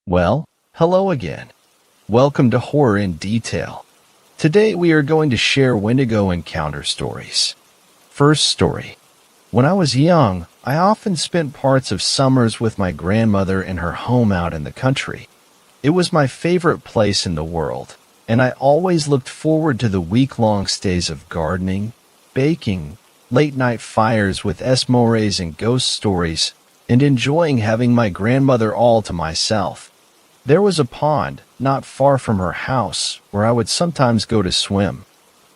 Well, hello again. Welcome to Horror in Detail. Today we are going to share Wendigo encounter stories. First story. When I was young, I often spent parts of summers with my grandmother in her home out in the country. It was my favorite place in the world, and I always looked forward to the week-long stays of gardening, baking, late-night fires with esmores and ghost stories, and enjoying having my grandmother all to myself. There was a pond not far from her house where I would sometimes go to swim.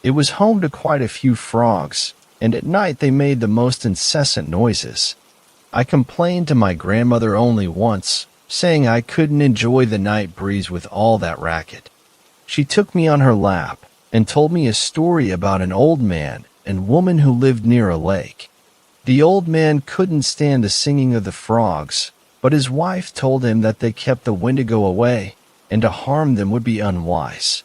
It was home to quite a few frogs, and at night they made the most incessant noises. I complained to my grandmother only once, saying I couldn't enjoy the night breeze with all that racket. She took me on her lap and told me a story about an old man and woman who lived near a lake. The old man couldn't stand the singing of the frogs, but his wife told him that they kept the Wendigo away, and to harm them would be unwise.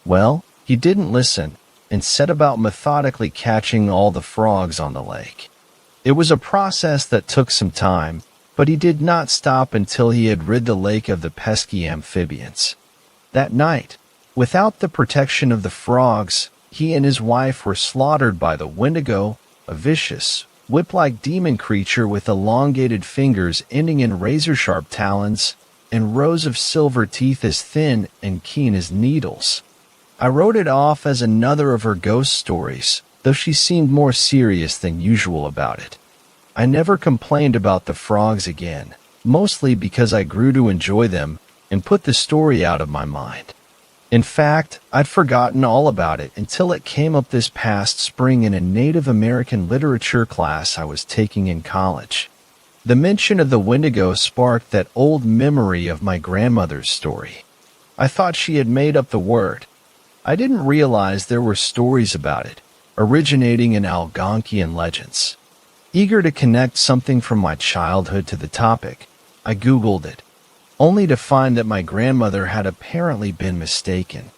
Well, he didn't listen, and set about methodically catching all the frogs on the lake. It was a process that took some time, but he did not stop until he had rid the lake of the pesky amphibians. That night, without the protection of the frogs, he and his wife were slaughtered by the Wendigo, a vicious, whip-like demon creature with elongated fingers ending in razor-sharp talons and rows of silver teeth as thin and keen as needles. I wrote it off as another of her ghost stories, though she seemed more serious than usual about it. I never complained about the frogs again, mostly because I grew to enjoy them and put the story out of my mind. In fact, I'd forgotten all about it until it came up this past spring in a Native American literature class I was taking in college. The mention of the Wendigo sparked that old memory of my grandmother's story. I thought she had made up the word. I didn't realize there were stories about it, originating in Algonquian legends. Eager to connect something from my childhood to the topic, I Googled it, only to find that my grandmother had apparently been mistaken.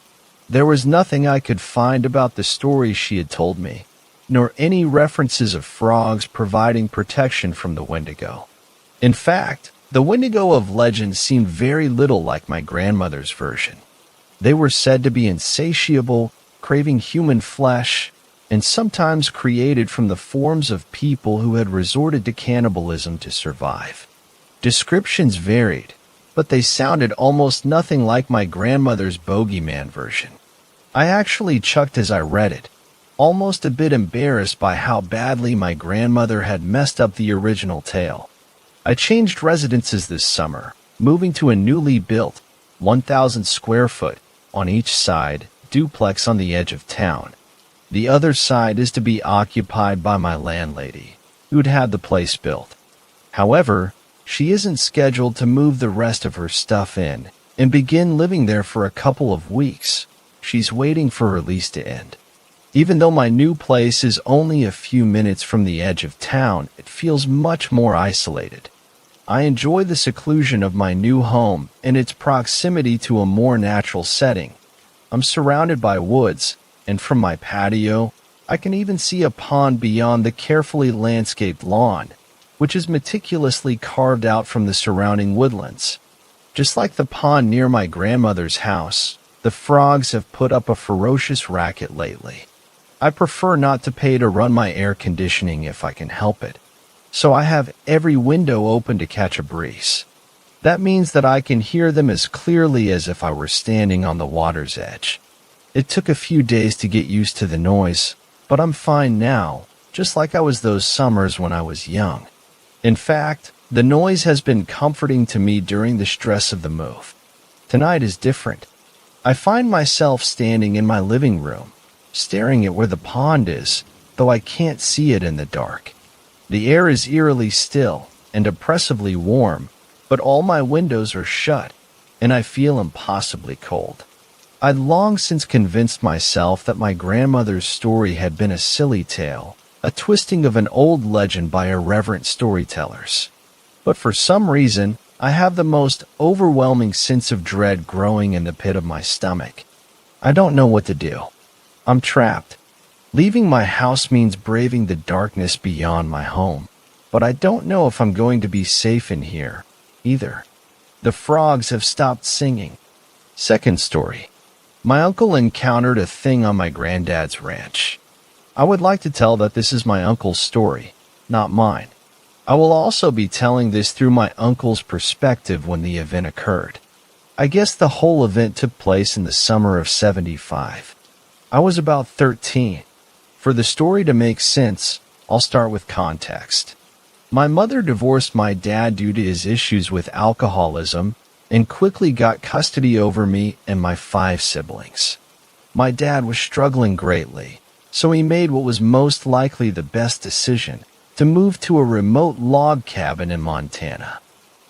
There was nothing I could find about the stories she had told me, nor any references of frogs providing protection from the Wendigo. In fact, the Wendigo of legend seemed very little like my grandmother's version. They were said to be insatiable, craving human flesh, and sometimes created from the forms of people who had resorted to cannibalism to survive. Descriptions varied, but they sounded almost nothing like my grandmother's bogeyman version. I actually chucked as I read it, almost a bit embarrassed by how badly my grandmother had messed up the original tale. I changed residences this summer, moving to a newly built, 1,000 square foot, on each side, duplex on the edge of town. The other side is to be occupied by my landlady, who'd had the place built. However, she isn't scheduled to move the rest of her stuff in and begin living there for a couple of weeks. She's waiting for her lease to end. Even though my new place is only a few minutes from the edge of town, it feels much more isolated. I enjoy the seclusion of my new home and its proximity to a more natural setting. I'm surrounded by woods, and from my patio, I can even see a pond beyond the carefully landscaped lawn, which is meticulously carved out from the surrounding woodlands. Just like the pond near my grandmother's house, the frogs have put up a ferocious racket lately. I prefer not to pay to run my air conditioning if I can help it, so I have every window open to catch a breeze. That means that I can hear them as clearly as if I were standing on the water's edge. It took a few days to get used to the noise, but I'm fine now, just like I was those summers when I was young. In fact, the noise has been comforting to me during the stress of the move. Tonight is different. I find myself standing in my living room, staring at where the pond is, though I can't see it in the dark. The air is eerily still and oppressively warm, but all my windows are shut, and I feel impossibly cold. I'd long since convinced myself that my grandmother's story had been a silly tale, a twisting of an old legend by irreverent storytellers. But for some reason, I have the most overwhelming sense of dread growing in the pit of my stomach. I don't know what to do. I'm trapped. Leaving my house means braving the darkness beyond my home, but I don't know if I'm going to be safe in here, either. The frogs have stopped singing. Second story. My uncle encountered a thing on my granddad's ranch. I would like to tell that this is my uncle's story, not mine. I will also be telling this through my uncle's perspective when the event occurred. I guess the whole event took place in the summer of '75. I was about 13. For the story to make sense, I'll start with context. My mother divorced my dad due to his issues with alcoholism and quickly got custody over me and my 5 siblings. My dad was struggling greatly, so he made what was most likely the best decision, to move to a remote log cabin in Montana.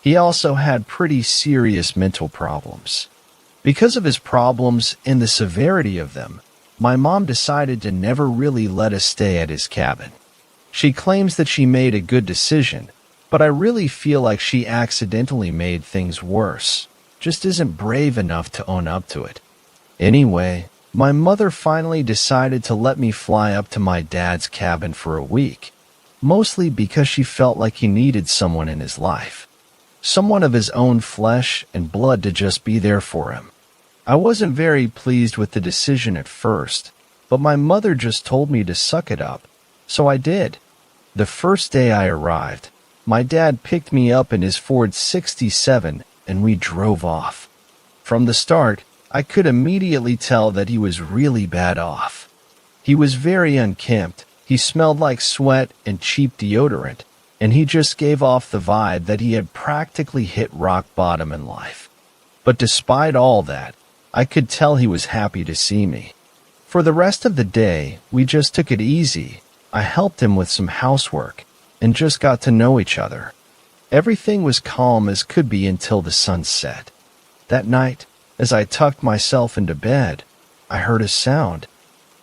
He also had pretty serious mental problems. Because of his problems and the severity of them, my mom decided to never really let us stay at his cabin. She claims that she made a good decision, but I really feel like she accidentally made things worse, just isn't brave enough to own up to it. Anyway, my mother finally decided to let me fly up to my dad's cabin for a week, mostly because she felt like he needed someone in his life. Someone of his own flesh and blood to just be there for him. I wasn't very pleased with the decision at first, but my mother just told me to suck it up, so I did. The first day I arrived, my dad picked me up in his Ford 67 and we drove off. From the start, I could immediately tell that he was really bad off. He was very unkempt, he smelled like sweat and cheap deodorant, and he just gave off the vibe that he had practically hit rock bottom in life. But despite all that, I could tell he was happy to see me. For the rest of the day, we just took it easy. I helped him with some housework, and just got to know each other. Everything was calm as could be until the sun set. That night, as I tucked myself into bed, I heard a sound.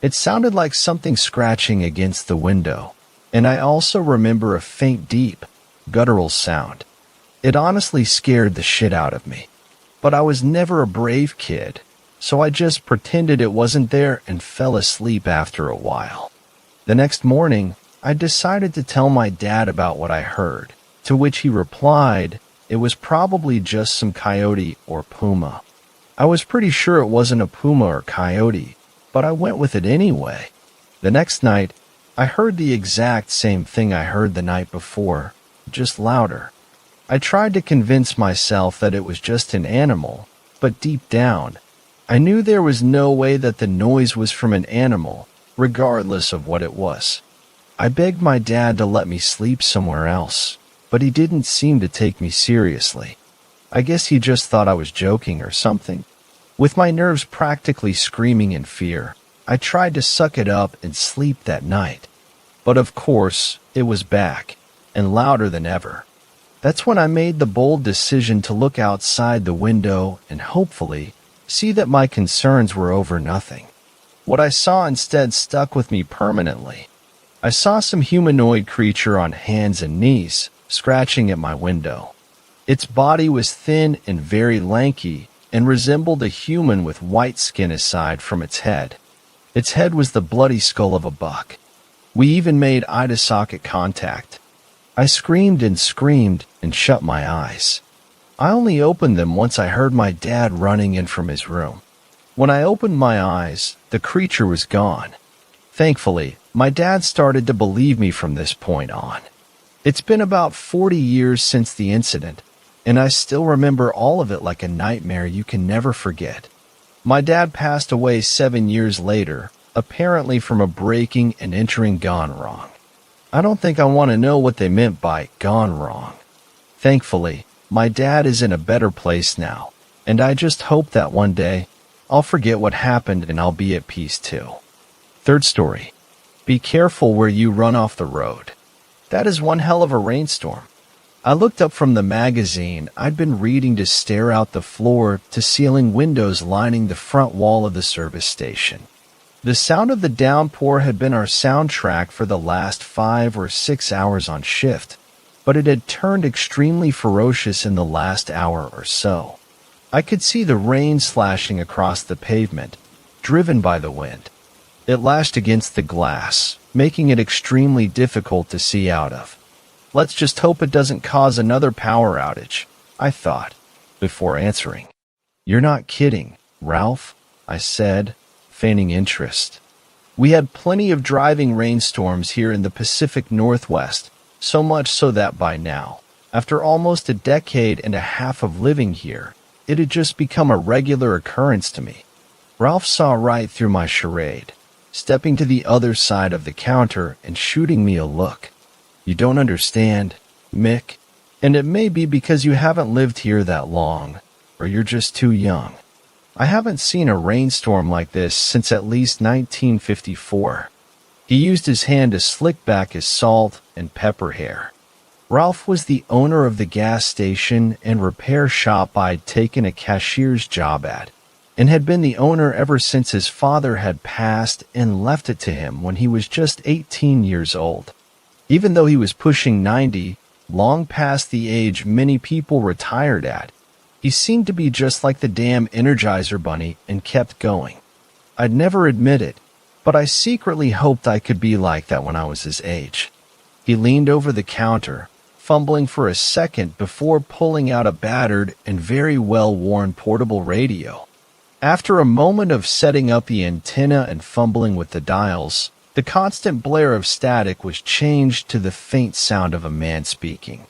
It sounded like something scratching against the window, and I also remember a faint, deep, guttural sound. It honestly scared the shit out of me. But I was never a brave kid, so I just pretended it wasn't there and fell asleep after a while. The next morning, I decided to tell my dad about what I heard, to which he replied, it was probably just some coyote or puma. I was pretty sure it wasn't a puma or coyote, but I went with it anyway. The next night, I heard the exact same thing I heard the night before, just louder. I tried to convince myself that it was just an animal, but deep down, I knew there was no way that the noise was from an animal, regardless of what it was. I begged my dad to let me sleep somewhere else, but he didn't seem to take me seriously. I guess he just thought I was joking or something. With my nerves practically screaming in fear, I tried to suck it up and sleep that night. But of course, it was back, and louder than ever. That's when I made the bold decision to look outside the window and hopefully see that my concerns were over nothing. What I saw instead stuck with me permanently. I saw some humanoid creature on hands and knees, scratching at my window. Its body was thin and very lanky, and resembled a human with white skin aside from its head. Its head was the bloody skull of a buck. We even made eye-to-socket contact. I screamed and shut my eyes. I only opened them once I heard my dad running in from his room. When I opened my eyes, the creature was gone. Thankfully, my dad started to believe me from this point on. It's been about 40 years since the incident, and I still remember all of it like a nightmare you can never forget. My dad passed away 7 years later, apparently from a breaking and entering gone wrong. I don't think I want to know what they meant by gone wrong. Thankfully, my dad is in a better place now, and I just hope that one day I'll forget what happened and I'll be at peace too. Third story. Be careful where you run off the road. That is one hell of a rainstorm. I looked up from the magazine I'd been reading to stare out the floor to ceiling windows lining the front wall of the service station. The sound of the downpour had been our soundtrack for the last 5 or 6 hours on shift, but it had turned extremely ferocious in the last hour or so. I could see the rain slashing across the pavement, driven by the wind. It lashed against the glass, making it extremely difficult to see out of. Let's just hope it doesn't cause another power outage, I thought. before answering. "You're not kidding, Ralph," I said, feigning interest. We had plenty of driving rainstorms here in the Pacific Northwest, so much so that by now, after almost a decade and a half of living here, it had just become a regular occurrence to me. Ralph saw right through my charade, stepping to the other side of the counter and shooting me a look. "You don't understand, Mick, and it may be because you haven't lived here that long, or you're just too young. I haven't seen a rainstorm like this since at least 1954. He used his hand to slick back his salt and pepper hair. Ralph was the owner of the gas station and repair shop I'd taken a cashier's job at, and had been the owner ever since his father had passed and left it to him when he was just 18 years old. Even though he was pushing 90, long past the age many people retired at, he seemed to be just like the damn Energizer Bunny and kept going. I'd never admit it, but I secretly hoped I could be like that when I was his age. He leaned over the counter, fumbling for a second before pulling out a battered and very well-worn portable radio. After a moment of setting up the antenna and fumbling with the dials, the constant blare of static was changed to the faint sound of a man speaking.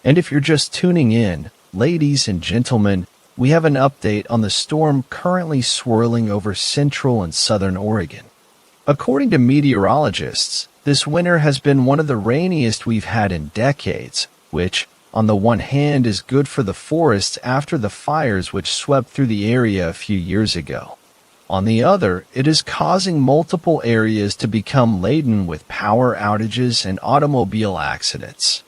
And if you're just tuning in, ladies and gentlemen, we have an update on the storm currently swirling over central and southern Oregon. According to meteorologists, this winter has been one of the rainiest we've had in decades, which, on the one hand, is good for the forests after the fires which swept through the area a few years ago. On the other, it is causing multiple areas to become laden with power outages and automobile accidents.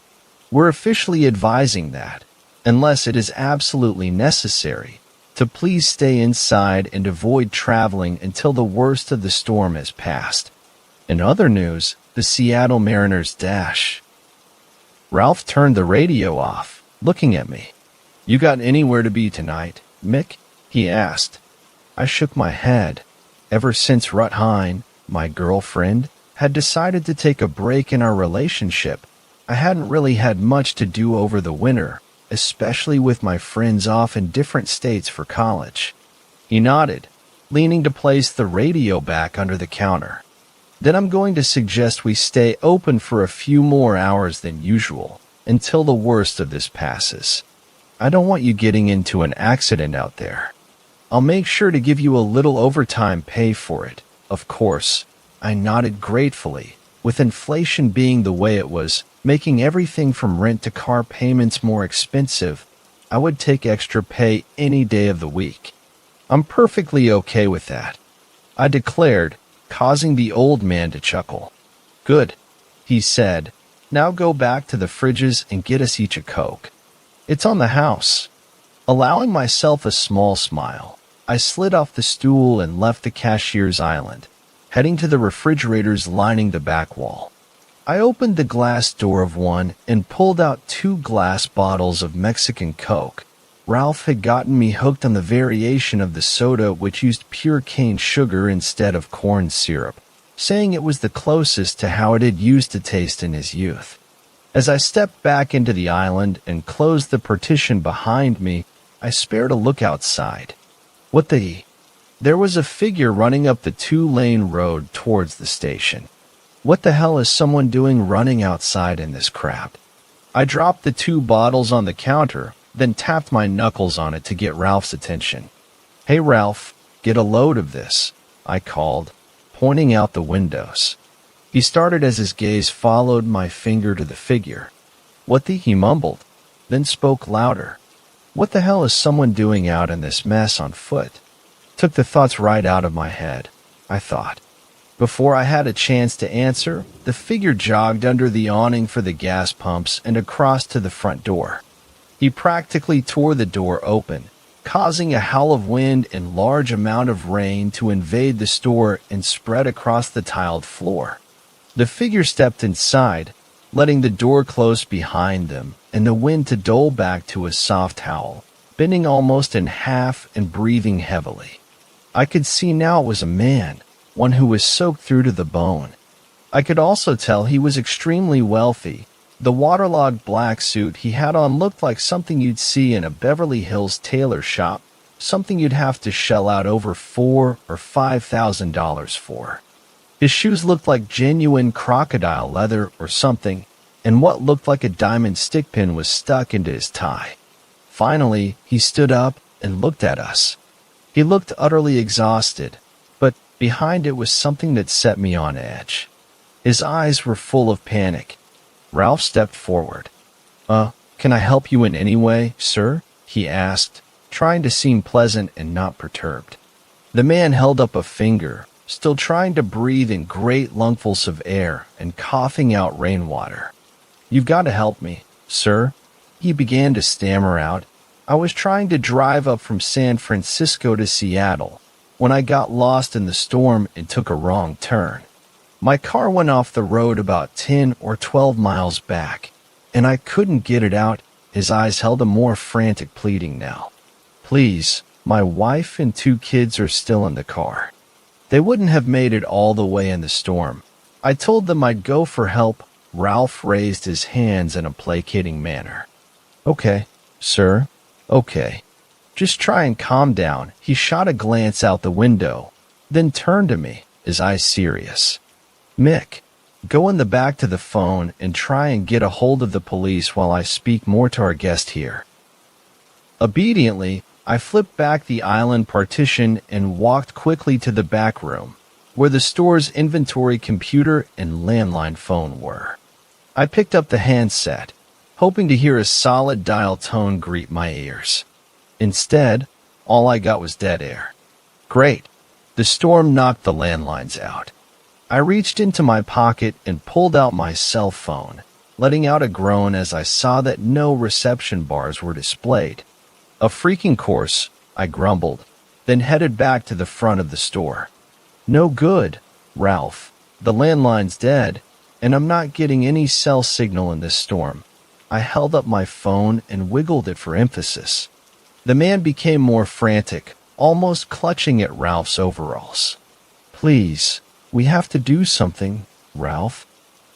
We're officially advising that, unless it is absolutely necessary, to please stay inside and avoid traveling until the worst of the storm has passed. In other news, the Seattle Mariners dash. Ralph turned the radio off, looking at me. "You got anywhere to be tonight, Mick?" he asked. I shook my head. Ever since Rut Hine, my girlfriend, had decided to take a break in our relationship, I hadn't really had much to do over the winter, especially with my friends off in different states for college. He nodded, leaning to place the radio back under the counter. "Then I'm going to suggest we stay open for a few more hours than usual, until the worst of this passes. I don't want you getting into an accident out there. I'll make sure to give you a little overtime pay for it, of course." I nodded gratefully, with inflation being the way it was, making everything from rent to car payments more expensive. I would take extra pay any day of the week. "I'm perfectly okay with that," I declared, causing the old man to chuckle. "Good," he said. "Now go back to the fridges and get us each a Coke. It's on the house." Allowing myself a small smile, I slid off the stool and left the cashier's island, heading to the refrigerators lining the back wall. I opened the glass door of one and pulled out 2 glass bottles of Mexican Coke. Ralph had gotten me hooked on the variation of the soda which used pure cane sugar instead of corn syrup, saying it was the closest to how it had used to taste in his youth. As I stepped back into the island and closed the partition behind me, I spared a look outside. What the... There was a figure running up the 2-lane road towards the station. What the hell is someone doing running outside in this crap? I dropped the 2 bottles on the counter, then tapped my knuckles on it to get Ralph's attention. "Hey Ralph, get a load of this," I called, pointing out the windows. He started as his gaze followed my finger to the figure. "What the..." he mumbled, then spoke louder. "What the hell is someone doing out in this mess on foot?" Took the thoughts right out of my head, I thought. Before I had a chance to answer, the figure jogged under the awning for the gas pumps and across to the front door. He practically tore the door open, causing a howl of wind and large amount of rain to invade the store and spread across the tiled floor. The figure stepped inside, letting the door close behind them and the wind to dull back to a soft howl, bending almost in half and breathing heavily. I could see now it was a man, one who was soaked through to the bone. I could also tell he was extremely wealthy, The waterlogged black suit he had on looked like something you'd see in a Beverly Hills tailor shop, something you'd have to shell out over $4,000 or $5,000 for. His shoes looked like genuine crocodile leather or something, and what looked like a diamond stick pin was stuck into his tie. Finally, he stood up and looked at us. He looked utterly exhausted, but behind it was something that set me on edge. His eyes were full of panic. Ralph stepped forward. Can I help you in any way, sir?" he asked, trying to seem pleasant and not perturbed. The man held up a finger, still trying to breathe in great lungfuls of air and coughing out rainwater. "You've got to help me, sir," he began to stammer out. "I was trying to drive up from San Francisco to Seattle when I got lost in the storm and took a wrong turn. My car went off the road about 10 or 12 miles back, and I couldn't get it out." His eyes held a more frantic pleading now. "Please, my wife and 2 kids are still in the car. They wouldn't have made it all the way in the storm. I told them I'd go for help." Ralph raised his hands in a placating manner. "Okay, sir. Okay. Just try and calm down." He shot a glance out the window, then turned to me, his eyes serious. "Mick, go in the back to the phone and try and get a hold of the police while I speak more to our guest here." Obediently, I flipped back the island partition and walked quickly to the back room, where the store's inventory computer and landline phone were. I picked up the handset, hoping to hear a solid dial tone greet my ears. Instead, all I got was dead air. Great. The storm knocked the landlines out. I reached into my pocket and pulled out my cell phone, letting out a groan as I saw that no reception bars were displayed. "A freaking course," I grumbled, then headed back to the front of the store. "No good, Ralph. The landline's dead, and I'm not getting any cell signal in this storm." I held up my phone and wiggled it for emphasis. The man became more frantic, almost clutching at Ralph's overalls. "Please, we have to do something, Ralph.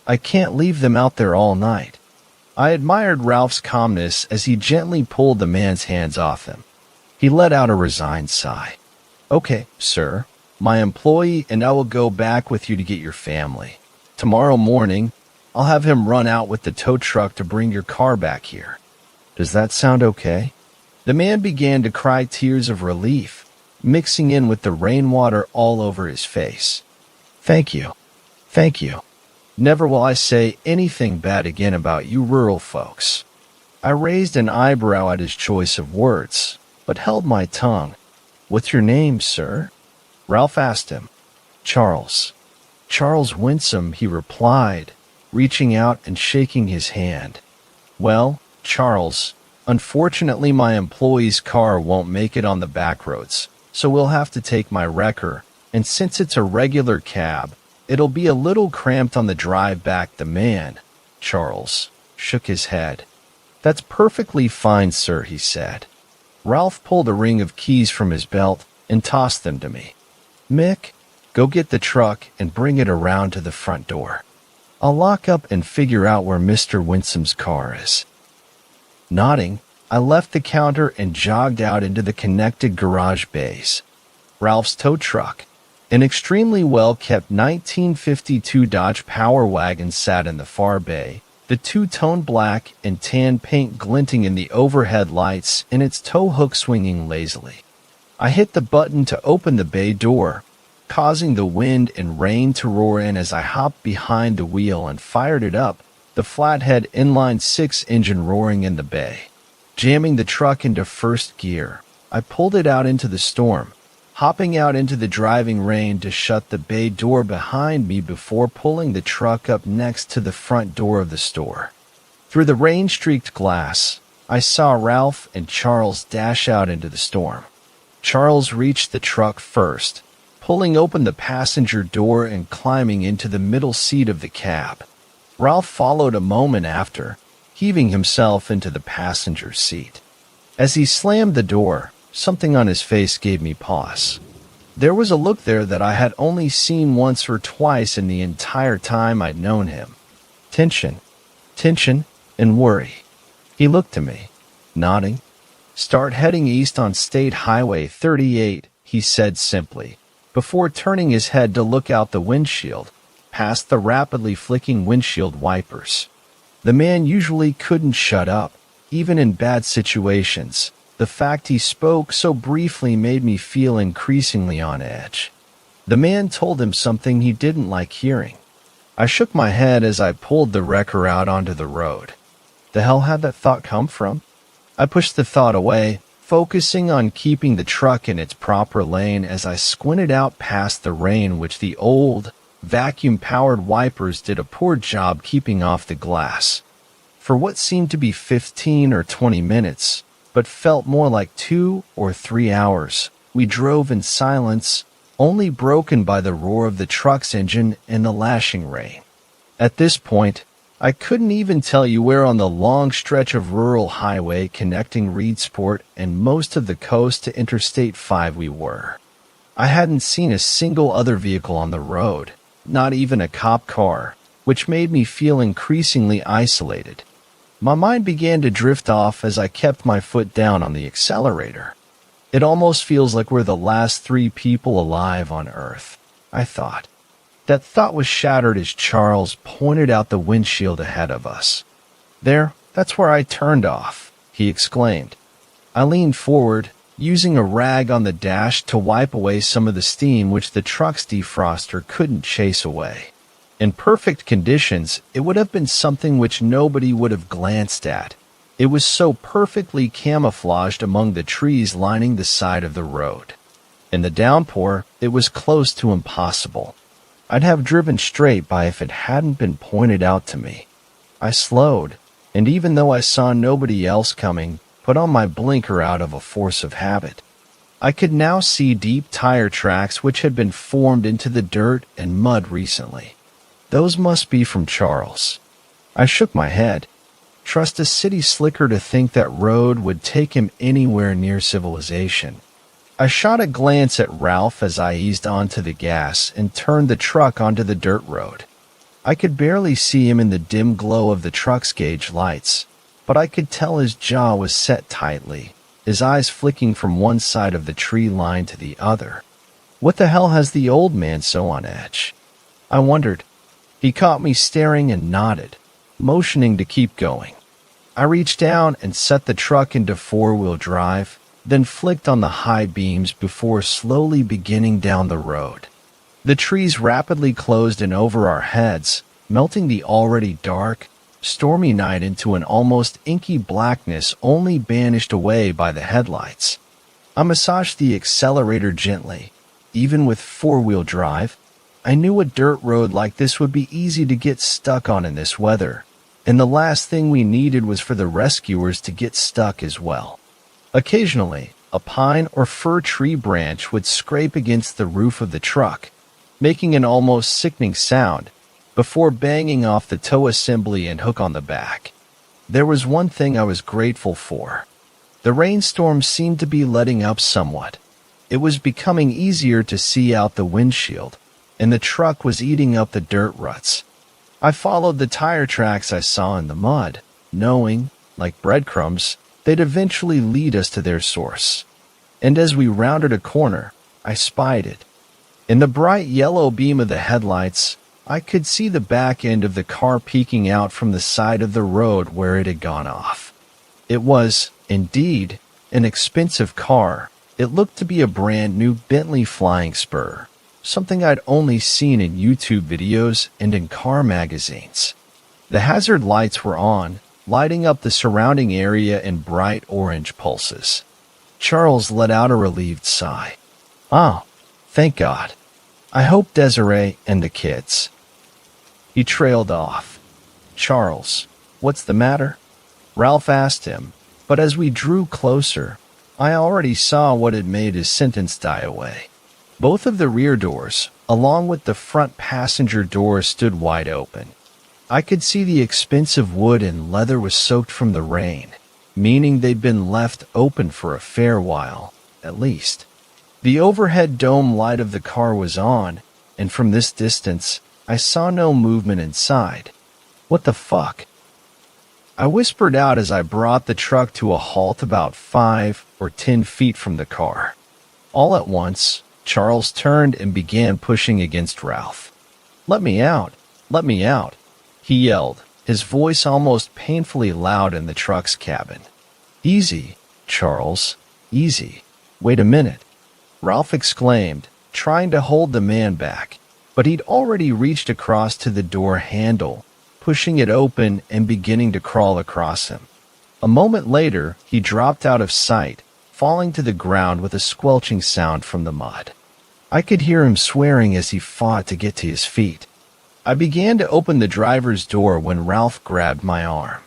I can't leave them out there all night." I admired Ralph's calmness as he gently pulled the man's hands off him. He let out a resigned sigh. "Okay, sir. My employee and I will go back with you to get your family. Tomorrow morning, I'll have him run out with the tow truck to bring your car back here. Does that sound okay?" The man began to cry tears of relief, mixing in with the rainwater all over his face. "Thank you. Thank you. Never will I say anything bad again about you rural folks." I raised an eyebrow at his choice of words, but held my tongue. "What's your name, sir?" Ralph asked him. "Charles." "Charles Winsome," he replied, reaching out and shaking his hand. "Well, Charles, unfortunately my employee's car won't make it on the back roads, so we'll have to take my wrecker, and since it's a regular cab, it'll be a little cramped on the drive back." The man, Charles, shook his head. "That's perfectly fine, sir," he said. Ralph pulled a ring of keys from his belt and tossed them to me. "Mick, go get the truck and bring it around to the front door. I'll lock up and figure out where Mr. Winsome's car is." Nodding, I left the counter and jogged out into the connected garage bays. Ralph's tow truck, an extremely well-kept 1952 Dodge Power Wagon, sat in the far bay, the two-tone black and tan paint glinting in the overhead lights and its tow hook swinging lazily. I hit the button to open the bay door, causing the wind and rain to roar in as I hopped behind the wheel and fired it up, the flathead inline-6 engine roaring in the bay. Jamming the truck into first gear, I pulled it out into the storm, hopping out into the driving rain to shut the bay door behind me before pulling the truck up next to the front door of the store. Through the rain-streaked glass, I saw Ralph and Charles dash out into the storm. Charles reached the truck first, pulling open the passenger door and climbing into the middle seat of the cab. Ralph followed a moment after, heaving himself into the passenger seat. As he slammed the door, something on his face gave me pause. There was a look there that I had only seen once or twice in the entire time I'd known him. Tension. tension, and worry. He looked to me, nodding. "Start heading east on State Highway 38, he said simply, before turning his head to look out the windshield, past the rapidly flicking windshield wipers. The man usually couldn't shut up, even in bad situations. The fact he spoke so briefly made me feel increasingly on edge. The man told him something he didn't like hearing. I shook my head as I pulled the wrecker out onto the road. The hell had that thought come from? I pushed the thought away, focusing on keeping the truck in its proper lane as I squinted out past the rain, which the old, vacuum-powered wipers did a poor job keeping off the glass. For what seemed to be 15 or 20 minutes, but felt more like 2 or 3 hours, we drove in silence, only broken by the roar of the truck's engine and the lashing rain. At this point, I couldn't even tell you where on the long stretch of rural highway connecting Reedsport and most of the coast to Interstate 5 we were. I hadn't seen a single other vehicle on the road, not even a cop car, which made me feel increasingly isolated. My mind began to drift off as I kept my foot down on the accelerator. It almost feels like we're the last 3 people alive on Earth, I thought. That thought was shattered as Charles pointed out the windshield ahead of us. "There, that's where I turned off," he exclaimed. I leaned forward, using a rag on the dash to wipe away some of the steam which the truck's defroster couldn't chase away. In perfect conditions, it would have been something which nobody would have glanced at. It was so perfectly camouflaged among the trees lining the side of the road. In the downpour, it was close to impossible. I'd have driven straight by if it hadn't been pointed out to me. I slowed, and even though I saw nobody else coming, put on my blinker out of a force of habit. I could now see deep tire tracks which had been formed into the dirt and mud recently. Those must be from Charles. I shook my head. Trust a city slicker to think that road would take him anywhere near civilization. I shot a glance at Ralph as I eased onto the gas and turned the truck onto the dirt road. I could barely see him in the dim glow of the truck's gauge lights, but I could tell his jaw was set tightly, his eyes flicking from one side of the tree line to the other. What the hell has the old man so on edge? I wondered. He caught me staring and nodded, motioning to keep going. I reached down and set the truck into 4-wheel drive, then flicked on the high beams before slowly beginning down the road. The trees rapidly closed in over our heads, melting the already dark, stormy night into an almost inky blackness only banished away by the headlights. I massaged the accelerator gently. Even with 4-wheel drive, I knew a dirt road like this would be easy to get stuck on in this weather, and the last thing we needed was for the rescuers to get stuck as well. Occasionally, a pine or fir tree branch would scrape against the roof of the truck, making an almost sickening sound, before banging off the tow assembly and hook on the back. There was one thing I was grateful for. The rainstorm seemed to be letting up somewhat. It was becoming easier to see out the windshield, and the truck was eating up the dirt ruts. I followed the tire tracks I saw in the mud, knowing, like breadcrumbs, they'd eventually lead us to their source. And as we rounded a corner, I spied it. In the bright yellow beam of the headlights, I could see the back end of the car peeking out from the side of the road where it had gone off. It was, indeed, an expensive car. It looked to be a brand new Bentley Flying Spur, something I'd only seen in YouTube videos and in car magazines. The hazard lights were on, lighting up the surrounding area in bright orange pulses. Charles let out a relieved sigh. "Oh, thank God. I hope Desiree and the kids." He trailed off. "Charles, what's the matter?" Ralph asked him, but as we drew closer, I already saw what had made his sentence die away. Both of the rear doors, along with the front passenger door, stood wide open. I could see the expensive wood and leather was soaked from the rain, meaning they'd been left open for a fair while, at least. The overhead dome light of the car was on, and from this distance, I saw no movement inside. What the fuck? I whispered out as I brought the truck to a halt about 5 or 10 feet from the car. All at once, Charles turned and began pushing against Ralph. "Let me out! Let me out!" he yelled, his voice almost painfully loud in the truck's cabin. "Easy, Charles, easy. Wait a minute," Ralph exclaimed, trying to hold the man back, but he'd already reached across to the door handle, pushing it open and beginning to crawl across him. A moment later, he dropped out of sight, falling to the ground with a squelching sound from the mud. I could hear him swearing as he fought to get to his feet. I began to open the driver's door when Ralph grabbed my arm.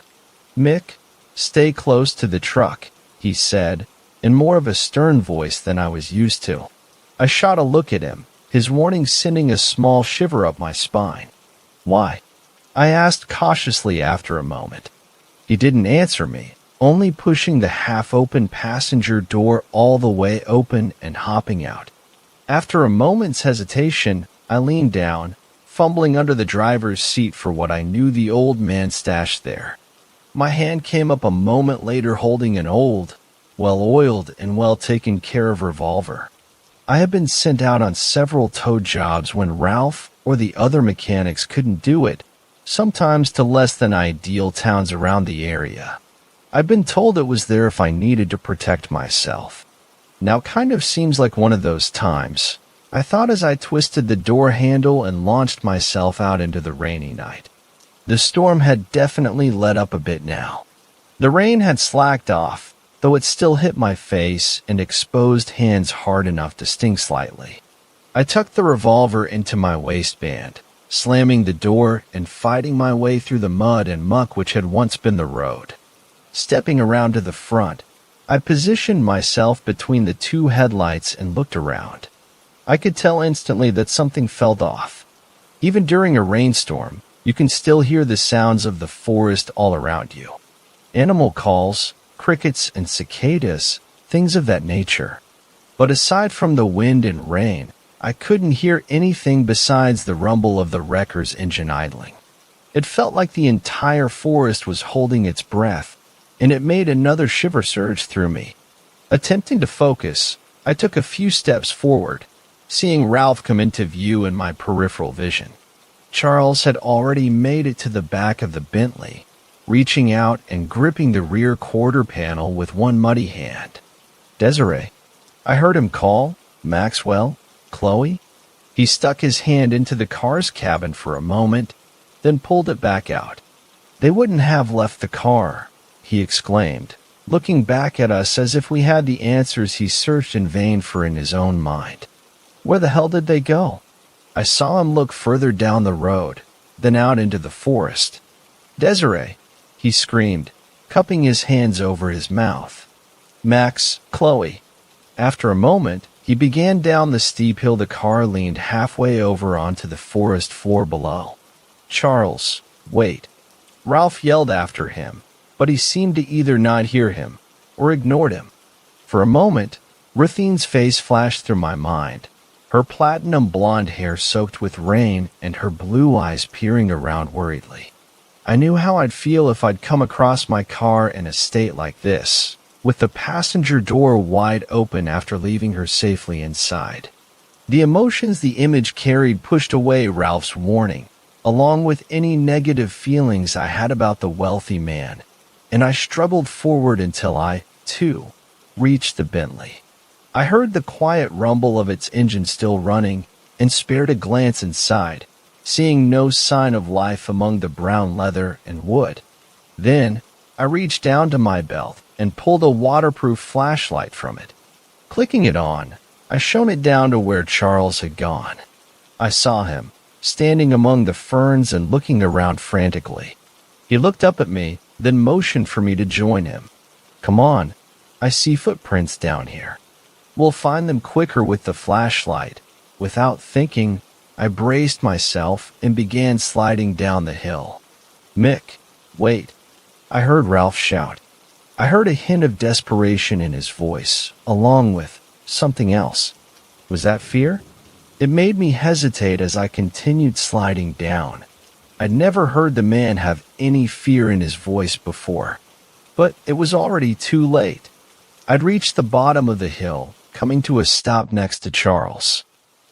"Mick, stay close to the truck," he said, in more of a stern voice than I was used to. I shot a look at him, his warning sending a small shiver up my spine. "Why?" I asked cautiously after a moment. He didn't answer me, only pushing the half-open passenger door all the way open and hopping out. After a moment's hesitation, I leaned down, fumbling under the driver's seat for what I knew the old man stashed there. My hand came up a moment later holding an old, well-oiled and well-taken care of revolver. I had been sent out on several tow jobs when Ralph or the other mechanics couldn't do it, sometimes to less than ideal towns around the area. I'd been told it was there if I needed to protect myself. Now kind of seems like one of those times, I thought as I twisted the door handle and launched myself out into the rainy night. The storm had definitely let up a bit now. The rain had slacked off, though it still hit my face and exposed hands hard enough to sting slightly. I tucked the revolver into my waistband, slamming the door and fighting my way through the mud and muck which had once been the road. Stepping around to the front, I positioned myself between the two headlights and looked around. I could tell instantly that something felt off. Even during a rainstorm, you can still hear the sounds of the forest all around you. Animal calls, crickets and cicadas, things of that nature. But aside from the wind and rain, I couldn't hear anything besides the rumble of the wrecker's engine idling. It felt like the entire forest was holding its breath, and it made another shiver surge through me. Attempting to focus, I took a few steps forward, seeing Ralph come into view in my peripheral vision. Charles had already made it to the back of the Bentley, reaching out and gripping the rear quarter panel with one muddy hand. "Desiree," I heard him call. "Maxwell? Chloe?" He stuck his hand into the car's cabin for a moment, then pulled it back out. "They wouldn't have left the car," he exclaimed, looking back at us as if we had the answers he searched in vain for in his own mind. "Where the hell did they go?" I saw him look further down the road, then out into the forest. "Desiree," he screamed, cupping his hands over his mouth. "Max, Chloe." After a moment, he began down the steep hill. The car leaned halfway over onto the forest floor below. "Charles, wait." Ralph yelled after him, but he seemed to either not hear him or ignored him. For a moment, Ruthine's face flashed through my mind, her platinum blonde hair soaked with rain and her blue eyes peering around worriedly. I knew how I'd feel if I'd come across my car in a state like this, with the passenger door wide open after leaving her safely inside. The emotions the image carried pushed away Ralph's warning, along with any negative feelings I had about the wealthy man, and I struggled forward until I, too, reached the Bentley. I heard the quiet rumble of its engine still running and spared a glance inside, seeing no sign of life among the brown leather and wood. Then, I reached down to my belt and pulled a waterproof flashlight from it. Clicking it on, I shone it down to where Charles had gone. I saw him, standing among the ferns and looking around frantically. He looked up at me, then motioned for me to join him. "Come on, I see footprints down here. We'll find them quicker with the flashlight." Without thinking, I braced myself and began sliding down the hill. "Mick, wait," I heard Ralph shout. I heard a hint of desperation in his voice, along with something else. Was that fear? It made me hesitate as I continued sliding down. I'd never heard the man have any fear in his voice before. But it was already too late. I'd reached the bottom of the hill, coming to a stop next to Charles.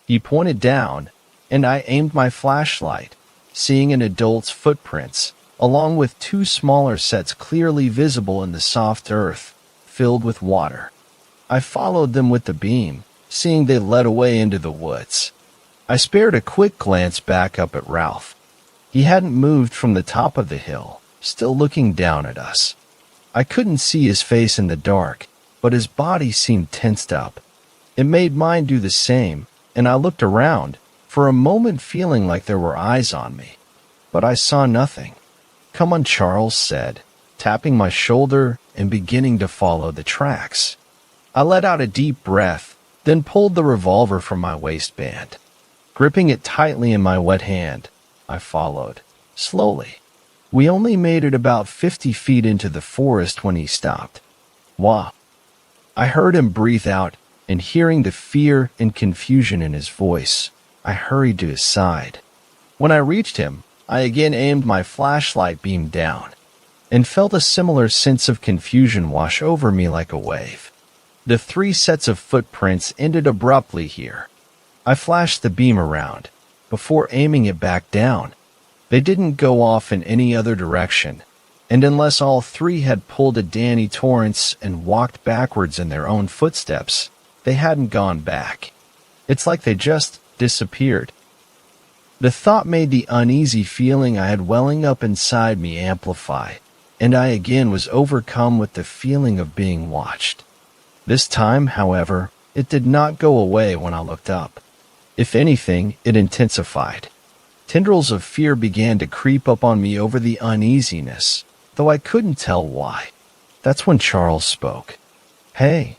He pointed down, and I aimed my flashlight, seeing an adult's footprints, along with two smaller sets clearly visible in the soft earth, filled with water. I followed them with the beam, seeing they led away into the woods. I spared a quick glance back up at Ralph. He hadn't moved from the top of the hill, still looking down at us. I couldn't see his face in the dark, but his body seemed tensed up. It made mine do the same, and I looked around, for a moment feeling like there were eyes on me. But I saw nothing. "Come on," Charles said, tapping my shoulder and beginning to follow the tracks. I let out a deep breath, then pulled the revolver from my waistband. Gripping it tightly in my wet hand, I followed, slowly. We only made it about 50 feet into the forest when he stopped. "Wah." I heard him breathe out, and hearing the fear and confusion in his voice, I hurried to his side. When I reached him, I again aimed my flashlight beam down, and felt a similar sense of confusion wash over me like a wave. The 3 sets of footprints ended abruptly here. I flashed the beam around, before aiming it back down. They didn't go off in any other direction, and unless all 3 had pulled a Danny Torrance and walked backwards in their own footsteps, they hadn't gone back. It's like they just disappeared. The thought made the uneasy feeling I had welling up inside me amplify, and I again was overcome with the feeling of being watched. This time, however, it did not go away when I looked up. If anything, it intensified. Tendrils of fear began to creep up on me over the uneasiness, though I couldn't tell why. That's when Charles spoke. "Hey,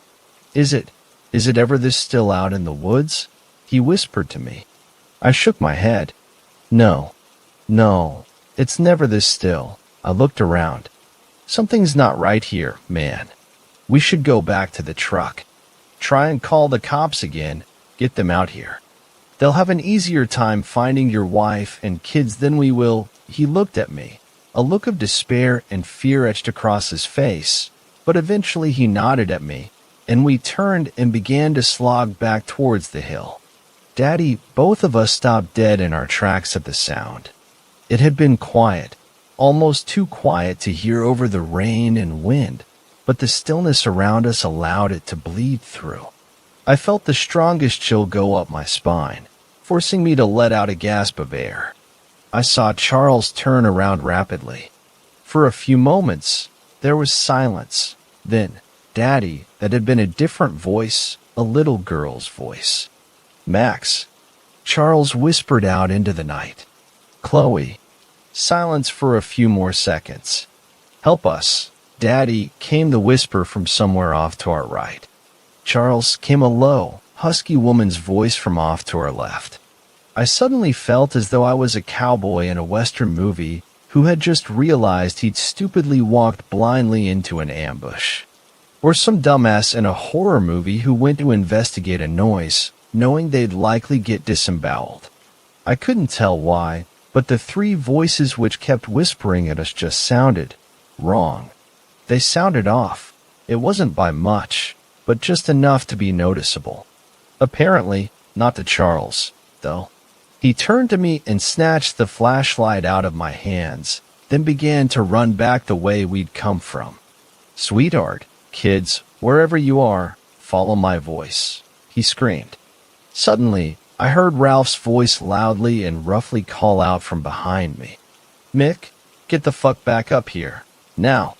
is it ever this still out in the woods?" he whispered to me. I shook my head. No, it's never this still." I looked around. "Something's not right here, man. We should go back to the truck. Try and call the cops again, get them out here. They'll have an easier time finding your wife and kids than we will." He looked at me, a look of despair and fear etched across his face, but eventually he nodded at me, and we turned and began to slog back towards the hill. Daddy, both of us stopped dead in our tracks at the sound. It had been quiet, almost too quiet to hear over the rain and wind, but the stillness around us allowed it to bleed through. I felt the strongest chill go up my spine, forcing me to let out a gasp of air. I saw Charles turn around rapidly. For a few moments, there was silence. Then, Daddy, that had been a different voice, a little girl's voice. "Max," Charles whispered out into the night. "Chloe." Silence for a few more seconds. "Help us, Daddy," came the whisper from somewhere off to our right. "Charles," came a low, husky woman's voice from off to our left. I suddenly felt as though I was a cowboy in a Western movie who had just realized he'd stupidly walked blindly into an ambush. Or some dumbass in a horror movie who went to investigate a noise, knowing they'd likely get disemboweled. I couldn't tell why, but the 3 voices which kept whispering at us just sounded wrong. They sounded off. It wasn't by much, but just enough to be noticeable. Apparently, not to Charles, though. He turned to me and snatched the flashlight out of my hands, then began to run back the way we'd come from. "Sweetheart, kids, wherever you are, follow my voice," he screamed. Suddenly, I heard Ralph's voice loudly and roughly call out from behind me. "Mick, get the fuck back up here, now."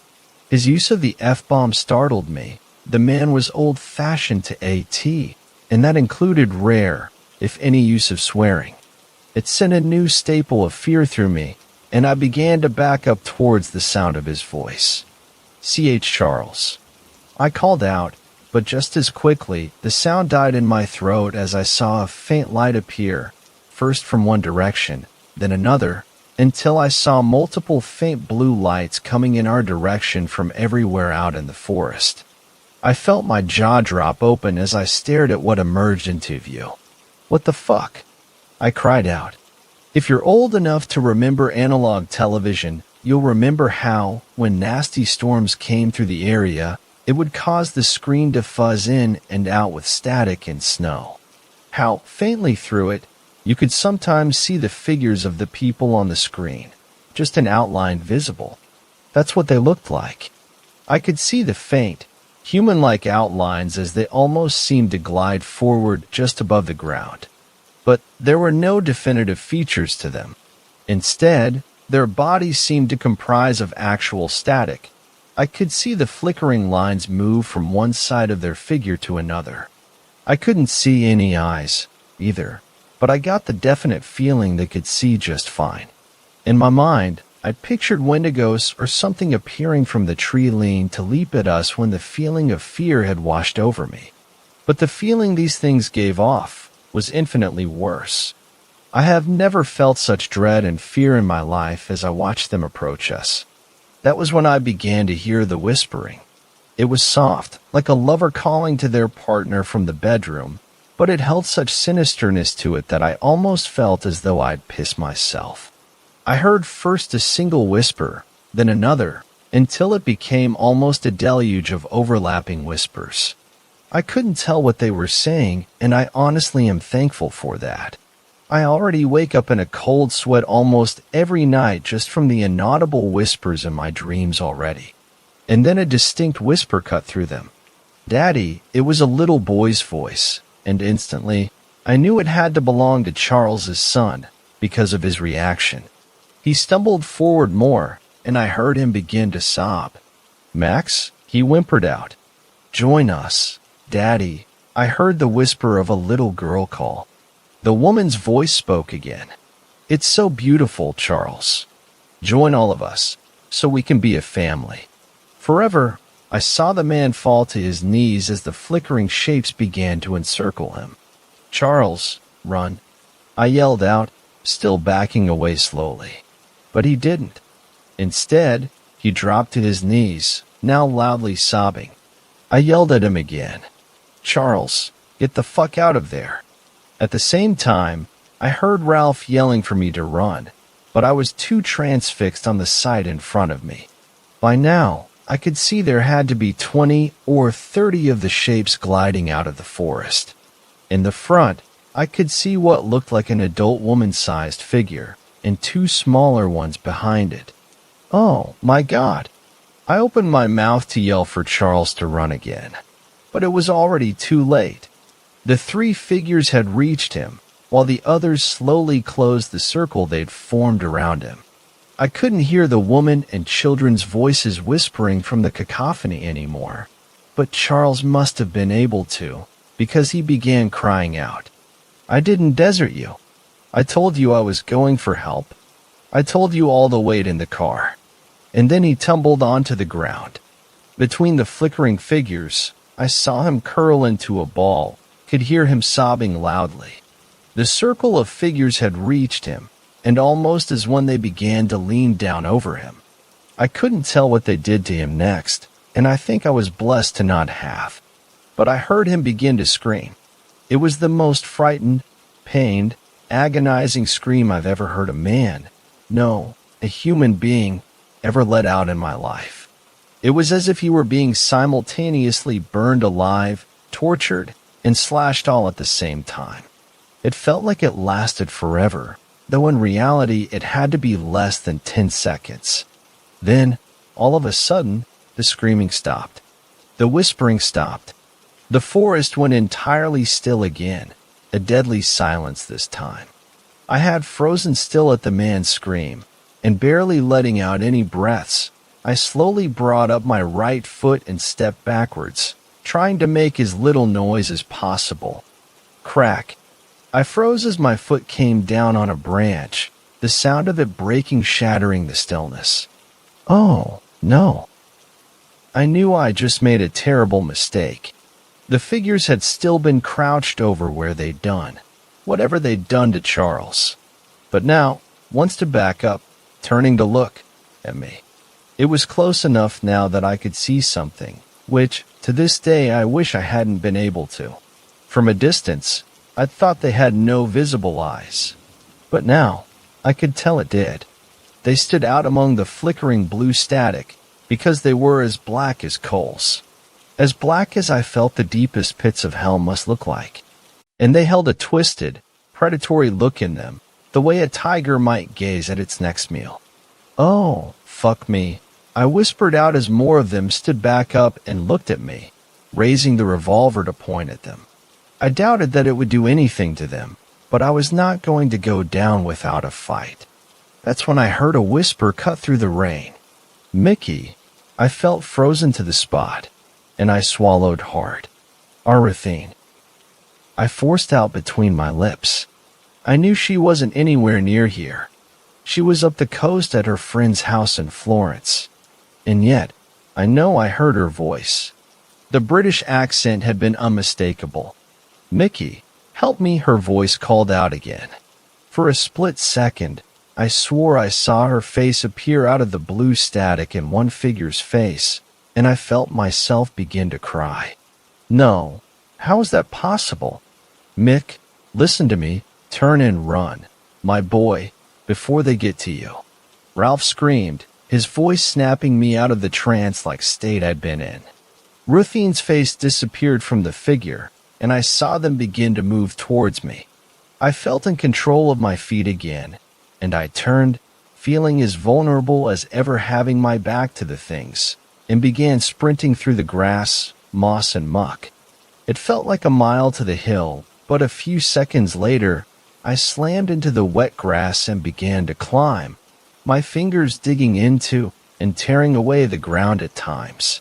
His use of the F-bomb startled me. The man was old-fashioned to a T, and that included rare, if any, use of swearing. It sent a new staple of fear through me, and I began to back up towards the sound of his voice. "C.H. Charles." I called out, but just as quickly, the sound died in my throat as I saw a faint light appear, first from one direction, then another, until I saw multiple faint blue lights coming in our direction from everywhere out in the forest. I felt my jaw drop open as I stared at what emerged into view. "What the fuck?" I cried out. If you're old enough to remember analog television, you'll remember how, when nasty storms came through the area, it would cause the screen to fuzz in and out with static and snow. How, faintly through it, you could sometimes see the figures of the people on the screen, just an outline visible. That's what they looked like. I could see the faint, human-like outlines as they almost seemed to glide forward just above the ground. But there were no definitive features to them. Instead, their bodies seemed to comprise of actual static. I could see the flickering lines move from one side of their figure to another. I couldn't see any eyes, either, but I got the definite feeling they could see just fine. In my mind, I pictured Wendigos or something appearing from the tree line to leap at us when the feeling of fear had washed over me. But the feeling these things gave off was infinitely worse. I have never felt such dread and fear in my life as I watched them approach us. That was when I began to hear the whispering. It was soft, like a lover calling to their partner from the bedroom, but it held such sinisterness to it that I almost felt as though I'd piss myself. I heard first a single whisper, then another, until it became almost a deluge of overlapping whispers. I couldn't tell what they were saying, and I honestly am thankful for that. I already wake up in a cold sweat almost every night just from the inaudible whispers in my dreams already. And then a distinct whisper cut through them. "Daddy," it was a little boy's voice, and instantly, I knew it had to belong to Charles's son, because of his reaction. He stumbled forward more, and I heard him begin to sob. "Max," he whimpered out. "Join us, Daddy." I heard the whisper of a little girl call. The woman's voice spoke again. "It's so beautiful, Charles. Join all of us, so we can be a family." Forever, I saw the man fall to his knees as the flickering shapes began to encircle him. "Charles, run," I yelled out, still backing away slowly. But he didn't. Instead, he dropped to his knees, now loudly sobbing. I yelled at him again. "Charles, get the fuck out of there." At the same time, I heard Ralph yelling for me to run, but I was too transfixed on the sight in front of me. By now, I could see there had to be 20 or 30 of the shapes gliding out of the forest. In the front, I could see what looked like an adult woman-sized figure, and two smaller ones behind it. Oh, my God. I opened my mouth to yell for Charles to run again, but it was already too late. The three figures had reached him, while the others slowly closed the circle they'd formed around him. I couldn't hear the woman and children's voices whispering from the cacophony anymore, but Charles must have been able to, because he began crying out. "I didn't desert you. I told you I was going for help. I told you all the wait in the car." And then he tumbled onto the ground. Between the flickering figures, I saw him curl into a ball, could hear him sobbing loudly. The circle of figures had reached him, and almost as when they began to lean down over him. I couldn't tell what they did to him next, and I think I was blessed to not have. But I heard him begin to scream. It was the most frightened, pained, agonizing scream I've ever heard a man, no, a human being, ever let out in my life. It was as if he were being simultaneously burned alive, tortured, and slashed all at the same time. It felt like it lasted forever, though in reality it had to be less than 10 seconds. Then, all of a sudden, the screaming stopped. The whispering stopped. The forest went entirely still again, a deadly silence this time. I had frozen still at the man's scream, and barely letting out any breaths, I slowly brought up my right foot and stepped backwards, trying to make as little noise as possible. Crack. I froze as my foot came down on a branch, the sound of it breaking shattering the stillness. Oh, no. I knew I just made a terrible mistake. The figures had still been crouched over where they'd done, whatever they'd done to Charles. But now, once to back up, turning to look at me. It was close enough now that I could see something, which, to this day, I wish I hadn't been able to. From a distance, I thought they had no visible eyes. But now, I could tell it did. They stood out among the flickering blue static because they were as black as coals. As black as I felt the deepest pits of hell must look like. And they held a twisted, predatory look in them, the way a tiger might gaze at its next meal. "Oh, fuck me," I whispered out as more of them stood back up and looked at me, raising the revolver to point at them. I doubted that it would do anything to them, but I was not going to go down without a fight. That's when I heard a whisper cut through the rain. "Mickey." I felt frozen to the spot, and I swallowed hard. "Arathine." I forced out between my lips. I knew she wasn't anywhere near here. She was up the coast at her friend's house in Florence. And yet, I know I heard her voice. The British accent had been unmistakable. "Mickey, help me," her voice called out again. For a split second, I swore I saw her face appear out of the blue static in one figure's face, and I felt myself begin to cry. No, how is that possible? "Mick, listen to me, turn and run, my boy, before they get to you." Ralph screamed, his voice snapping me out of the trance-like state I'd been in. Ruthine's face disappeared from the figure, and I saw them begin to move towards me. I felt in control of my feet again, and I turned, feeling as vulnerable as ever, having my back to the things, and began sprinting through the grass, moss, and muck. It felt like a mile to the hill, but a few seconds later, I slammed into the wet grass and began to climb, my fingers digging into and tearing away the ground at times.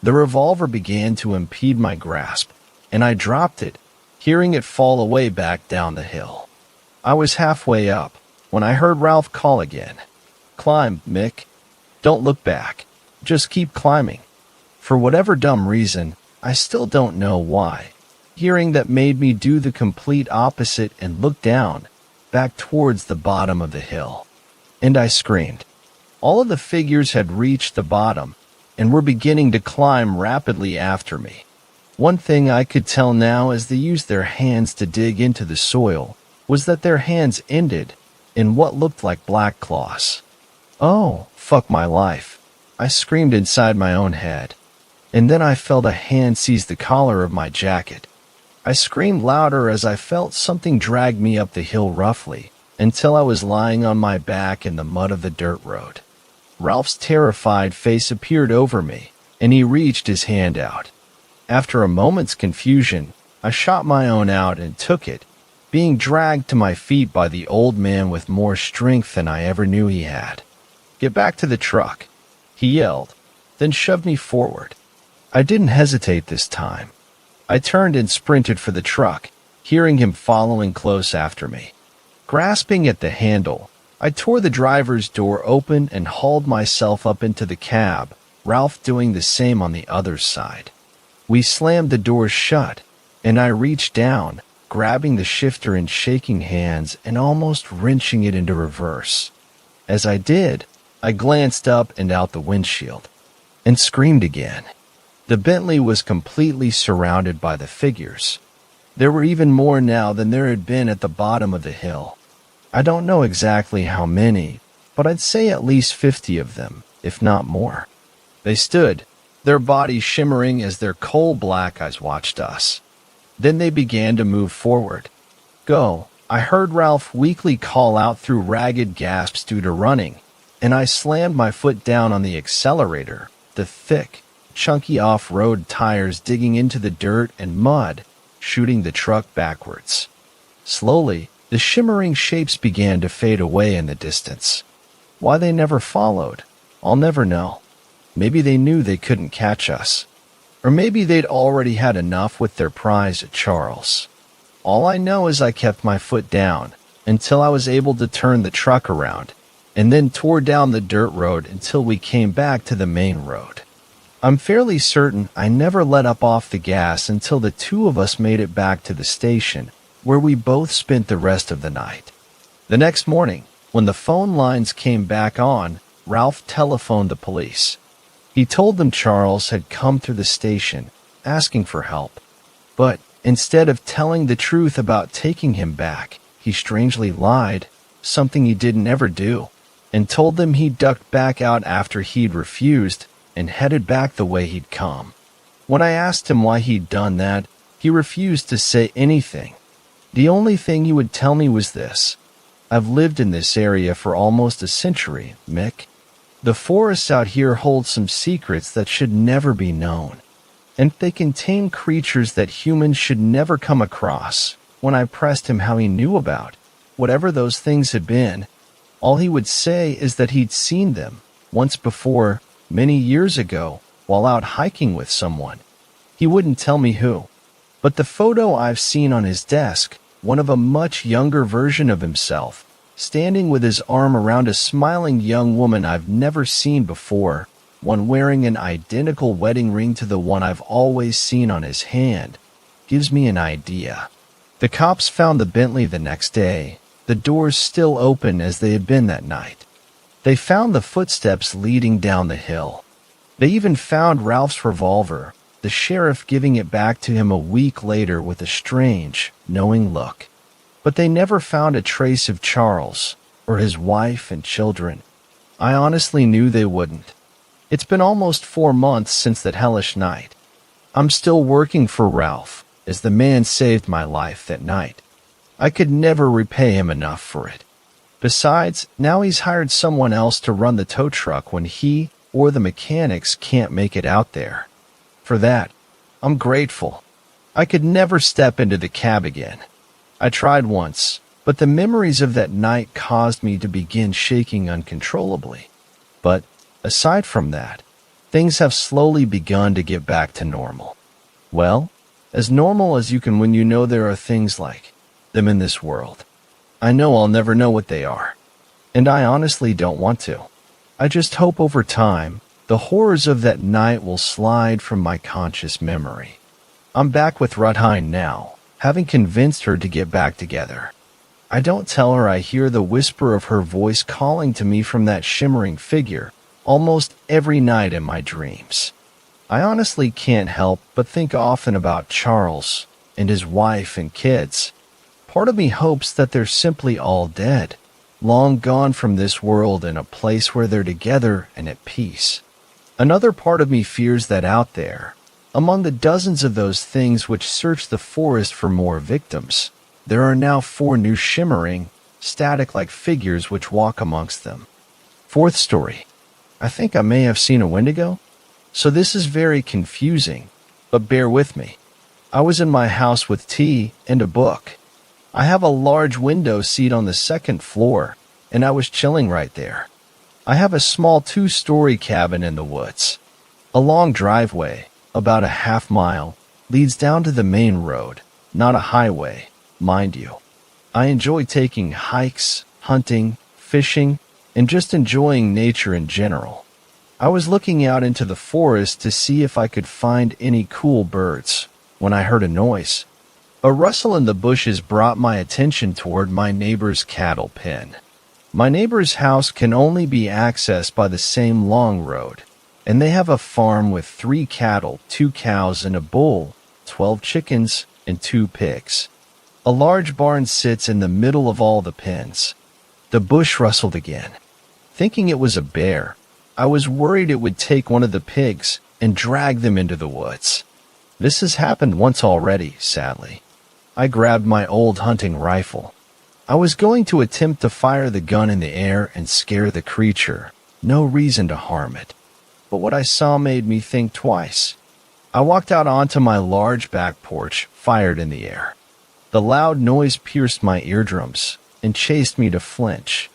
The revolver began to impede my grasp, and I dropped it, hearing it fall away back down the hill. I was halfway up when I heard Ralph call again. "Climb, Mick. Don't look back. Just keep climbing." For whatever dumb reason, I still don't know why, hearing that made me do the complete opposite and look down, back towards the bottom of the hill. And I screamed. All of the figures had reached the bottom and were beginning to climb rapidly after me. One thing I could tell now as they used their hands to dig into the soil was that their hands ended in what looked like black claws. "Oh, fuck my life," I screamed inside my own head. And then I felt a hand seize the collar of my jacket. I screamed louder as I felt something drag me up the hill roughly, until I was lying on my back in the mud of the dirt road. Ralph's terrified face appeared over me, and he reached his hand out. After a moment's confusion, I shot my own out and took it, being dragged to my feet by the old man with more strength than I ever knew he had. "Get back to the truck," he yelled, then shoved me forward. I didn't hesitate this time. I turned and sprinted for the truck, hearing him following close after me. Grasping at the handle, I tore the driver's door open and hauled myself up into the cab, Ralph doing the same on the other side. We slammed the doors shut, and I reached down, grabbing the shifter in shaking hands and almost wrenching it into reverse. As I did, I glanced up and out the windshield, and screamed again. The Bentley was completely surrounded by the figures. There were even more now than there had been at the bottom of the hill. I don't know exactly how many, but I'd say at least 50 of them, if not more. They stood, their bodies shimmering as their coal-black eyes watched us. Then they began to move forward. "Go," I heard Ralph weakly call out through ragged gasps due to running, and I slammed my foot down on the accelerator, the thick, chunky off-road tires digging into the dirt and mud, shooting the truck backwards. Slowly, the shimmering shapes began to fade away in the distance. Why they never followed, I'll never know. Maybe they knew they couldn't catch us. Or maybe they'd already had enough with their prize at Charles. All I know is I kept my foot down until I was able to turn the truck around, and then tore down the dirt road until we came back to the main road. I'm fairly certain I never let up off the gas until the two of us made it back to the station, where we both spent the rest of the night. The next morning, when the phone lines came back on, Ralph telephoned the police. He told them Charles had come through the station, asking for help. But instead of telling the truth about taking him back, he strangely lied something he didn't ever do, and told them he ducked back out after he'd refused and headed back the way he'd come. When I asked him why he'd done that, he refused to say anything. The only thing he would tell me was this: "I've lived in this area for almost a century, Mick. The forests out here hold some secrets that should never be known, and they contain creatures that humans should never come across." When I pressed him how he knew about whatever those things had been, all he would say is that he'd seen them once before, many years ago, while out hiking with someone. He wouldn't tell me who, but the photo I've seen on his desk, one of a much younger version of himself, standing with his arm around a smiling young woman I've never seen before, one wearing an identical wedding ring to the one I've always seen on his hand, gives me an idea. The cops found the Bentley the next day, the doors still open as they had been that night. They found the footsteps leading down the hill. They even found Ralph's revolver, the sheriff giving it back to him a week later with a strange, knowing look. But they never found a trace of Charles or his wife and children. I honestly knew they wouldn't. It's been almost 4 months since that hellish night. I'm still working for Ralph, as the man saved my life that night. I could never repay him enough for it. Besides, now he's hired someone else to run the tow truck when he or the mechanics can't make it out there. For that, I'm grateful. I could never step into the cab again. I tried once, but the memories of that night caused me to begin shaking uncontrollably. But aside from that, things have slowly begun to get back to normal. Well, as normal as you can when you know there are things like them in this world. I know I'll never know what they are, and I honestly don't want to. I just hope over time, the horrors of that night will slide from my conscious memory. I'm back with Rudhine now, having convinced her to get back together. I don't tell her I hear the whisper of her voice calling to me from that shimmering figure almost every night in my dreams. I honestly can't help but think often about Charles and his wife and kids. Part of me hopes that they're simply all dead, long gone from this world in a place where they're together and at peace. Another part of me fears that out there, among the dozens of those things which search the forest for more victims, there are now 4 new shimmering, static-like figures which walk amongst them. Fourth story. I think I may have seen a Wendigo. So this is very confusing, but bear with me. I was in my house with tea and a book. I have a large window seat on the 2nd floor, and I was chilling right there. I have a small 2-story cabin in the woods. A long driveway, about a half-mile, leads down to the main road, not a highway, mind you. I enjoy taking hikes, hunting, fishing, and just enjoying nature in general. I was looking out into the forest to see if I could find any cool birds when I heard a noise. A rustle in the bushes brought my attention toward my neighbor's cattle pen. My neighbor's house can only be accessed by the same long road, and they have a farm with 3 cattle, 2 cows, and a bull, 12 chickens, and 2 pigs. A large barn sits in the middle of all the pens. The bush rustled again. Thinking it was a bear, I was worried it would take one of the pigs and drag them into the woods. This has happened once already, sadly. I grabbed my old hunting rifle. I was going to attempt to fire the gun in the air and scare the creature. No reason to harm it. But what I saw made me think twice. I walked out onto my large back porch, fired in the air. The loud noise pierced my eardrums and chased me to flinch.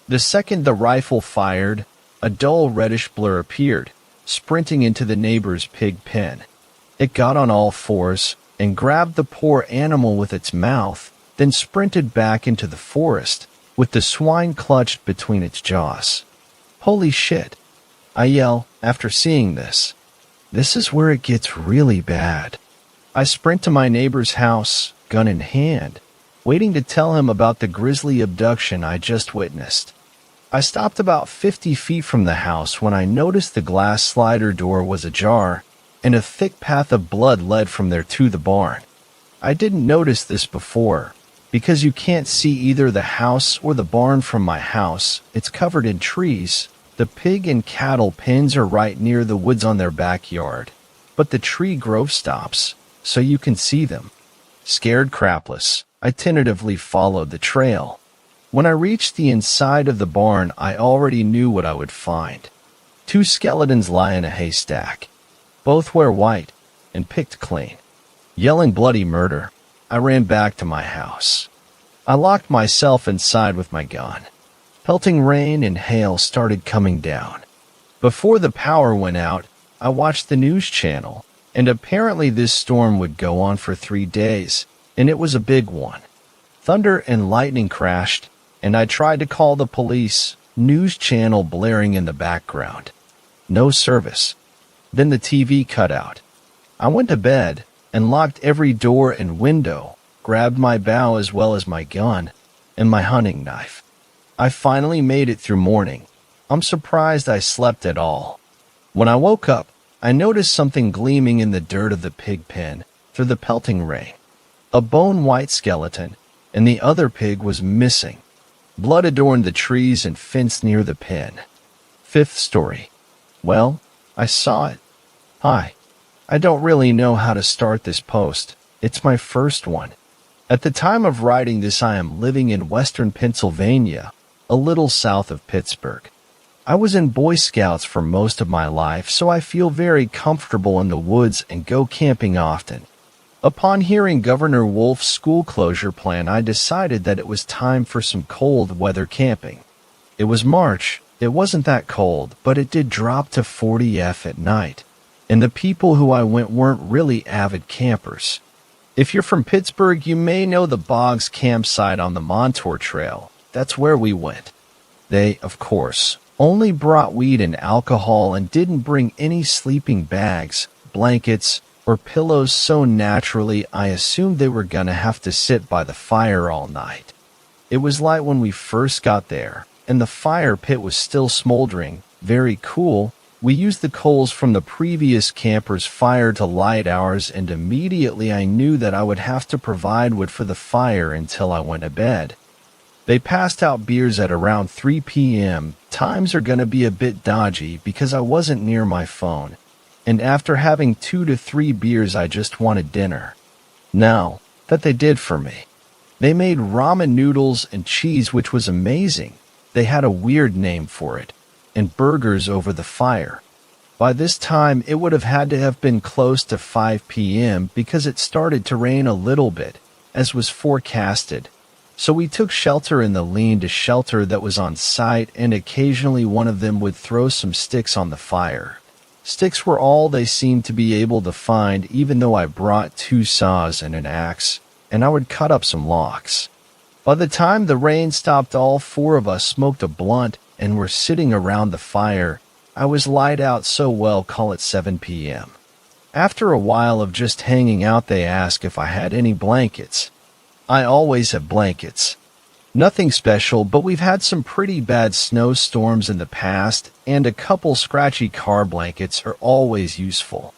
The second the rifle fired, a dull reddish blur appeared, sprinting into the neighbor's pig pen. It got on all fours and grabbed the poor animal with its mouth, then sprinted back into the forest, with the swine clutched between its jaws. Holy shit, I yell after seeing this. This is where it gets really bad. I sprint to my neighbor's house, gun in hand, waiting to tell him about the grisly abduction I just witnessed. I stopped about 50 feet from the house when I noticed the glass slider door was ajar and a thick path of blood led from there to the barn. I didn't notice this before, Because you can't see either the house or the barn from my house, it's covered in trees. The pig and cattle pens are right near the woods on their backyard, but the tree grove stops, so you can see them. Scared crapless, I tentatively followed the trail. When I reached the inside of the barn, I already knew what I would find. 2 skeletons lie in a haystack. Both wear white and picked clean. Yelling bloody murder, I ran back to my house. I locked myself inside with my gun. Pelting rain and hail started coming down. Before the power went out, I watched the news channel, and apparently this storm would go on for 3 days, and it was a big one. Thunder and lightning crashed, and I tried to call the police, news channel blaring in the background. No service. Then the TV cut out. I went to bed and locked every door and window, grabbed my bow as well as my gun and my hunting knife. I finally made it through morning. I'm surprised I slept at all. When I woke up, I noticed something gleaming in the dirt of the pig pen through the pelting rain. A bone-white skeleton, and the other pig was missing. Blood adorned the trees and fence near the pen. 5th story. Well, I saw it. Hi. I don't really know how to start this post. It's my first one. At the time of writing this, I am living in western Pennsylvania, a little south of Pittsburgh. I was in Boy Scouts for most of my life, so I feel very comfortable in the woods and go camping often. Upon hearing Governor Wolf's school closure plan, I decided that it was time for some cold weather camping. It was March. It wasn't that cold, but it did drop to 40 F at night. And the people who I went weren't really avid campers. If you're from Pittsburgh, you may know the Boggs campsite on the Montour Trail. That's where we went. They, of course, only brought weed and alcohol and didn't bring any sleeping bags, blankets, or pillows, so naturally I assumed they were gonna have to sit by the fire all night. It was light when we first got there, and the fire pit was still smoldering, very cool. We used the coals from the previous camper's fire to light ours, and immediately I knew that I would have to provide wood for the fire until I went to bed. They passed out beers at around 3 p.m. Times are gonna be a bit dodgy because I wasn't near my phone, and after having 2 to 3 beers I just wanted dinner. Now, that they did for me. They made ramen noodles and cheese, which was amazing. They had a weird name for it. And burgers over the fire. By this time, it would have had to have been close to 5 p.m. because it started to rain a little bit, as was forecasted. So we took shelter in the lean-to shelter that was on site, and occasionally one of them would throw some sticks on the fire. Sticks were all they seemed to be able to find, even though I brought 2 saws and an axe, and I would cut up some logs. By the time the rain stopped, all 4 of us smoked a blunt and were sitting around the fire. I was light out, so well, call it 7 p.m. After a while of just hanging out, they asked if I had any blankets. I always have blankets. Nothing special, but we've had some pretty bad snowstorms in the past, and a couple scratchy car blankets are always useful.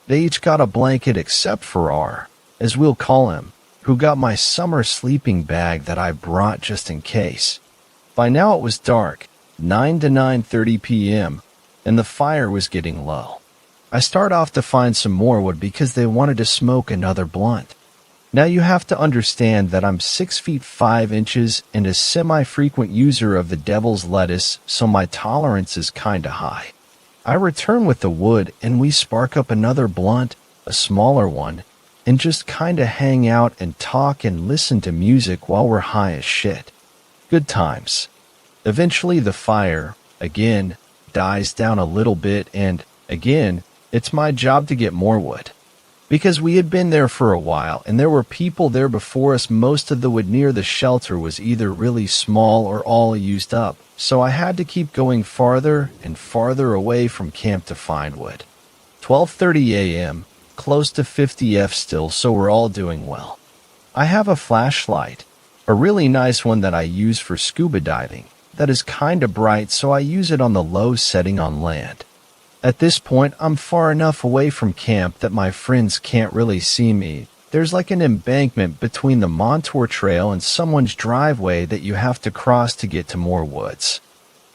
They each got a blanket except for R, as we'll call him, who got my summer sleeping bag that I brought just in case. By now it was dark, 9 to 9:30 p.m., and the fire was getting low. I start off to find some more wood because they wanted to smoke another blunt. Now you have to understand that I'm 6 feet 5 inches and a semi-frequent user of the devil's lettuce, so my tolerance is kinda high. I return with the wood and we spark up another blunt, a smaller one, and just kinda hang out and talk and listen to music while we're high as shit. Good times. Eventually the fire, again, dies down a little bit, and, again, it's my job to get more wood. Because we had been there for a while, and there were people there before us, most of the wood near the shelter was either really small or all used up, so I had to keep going farther and farther away from camp to find wood. 12:30 a.m., close to 50 F still, so we're all doing well. I have a flashlight, a really nice one that I use for scuba diving, that is kinda bright, so I use it on the low setting on land. At this point, I'm far enough away from camp that my friends can't really see me, There's like an embankment between the Montour Trail and someone's driveway that you have to cross to get to more woods.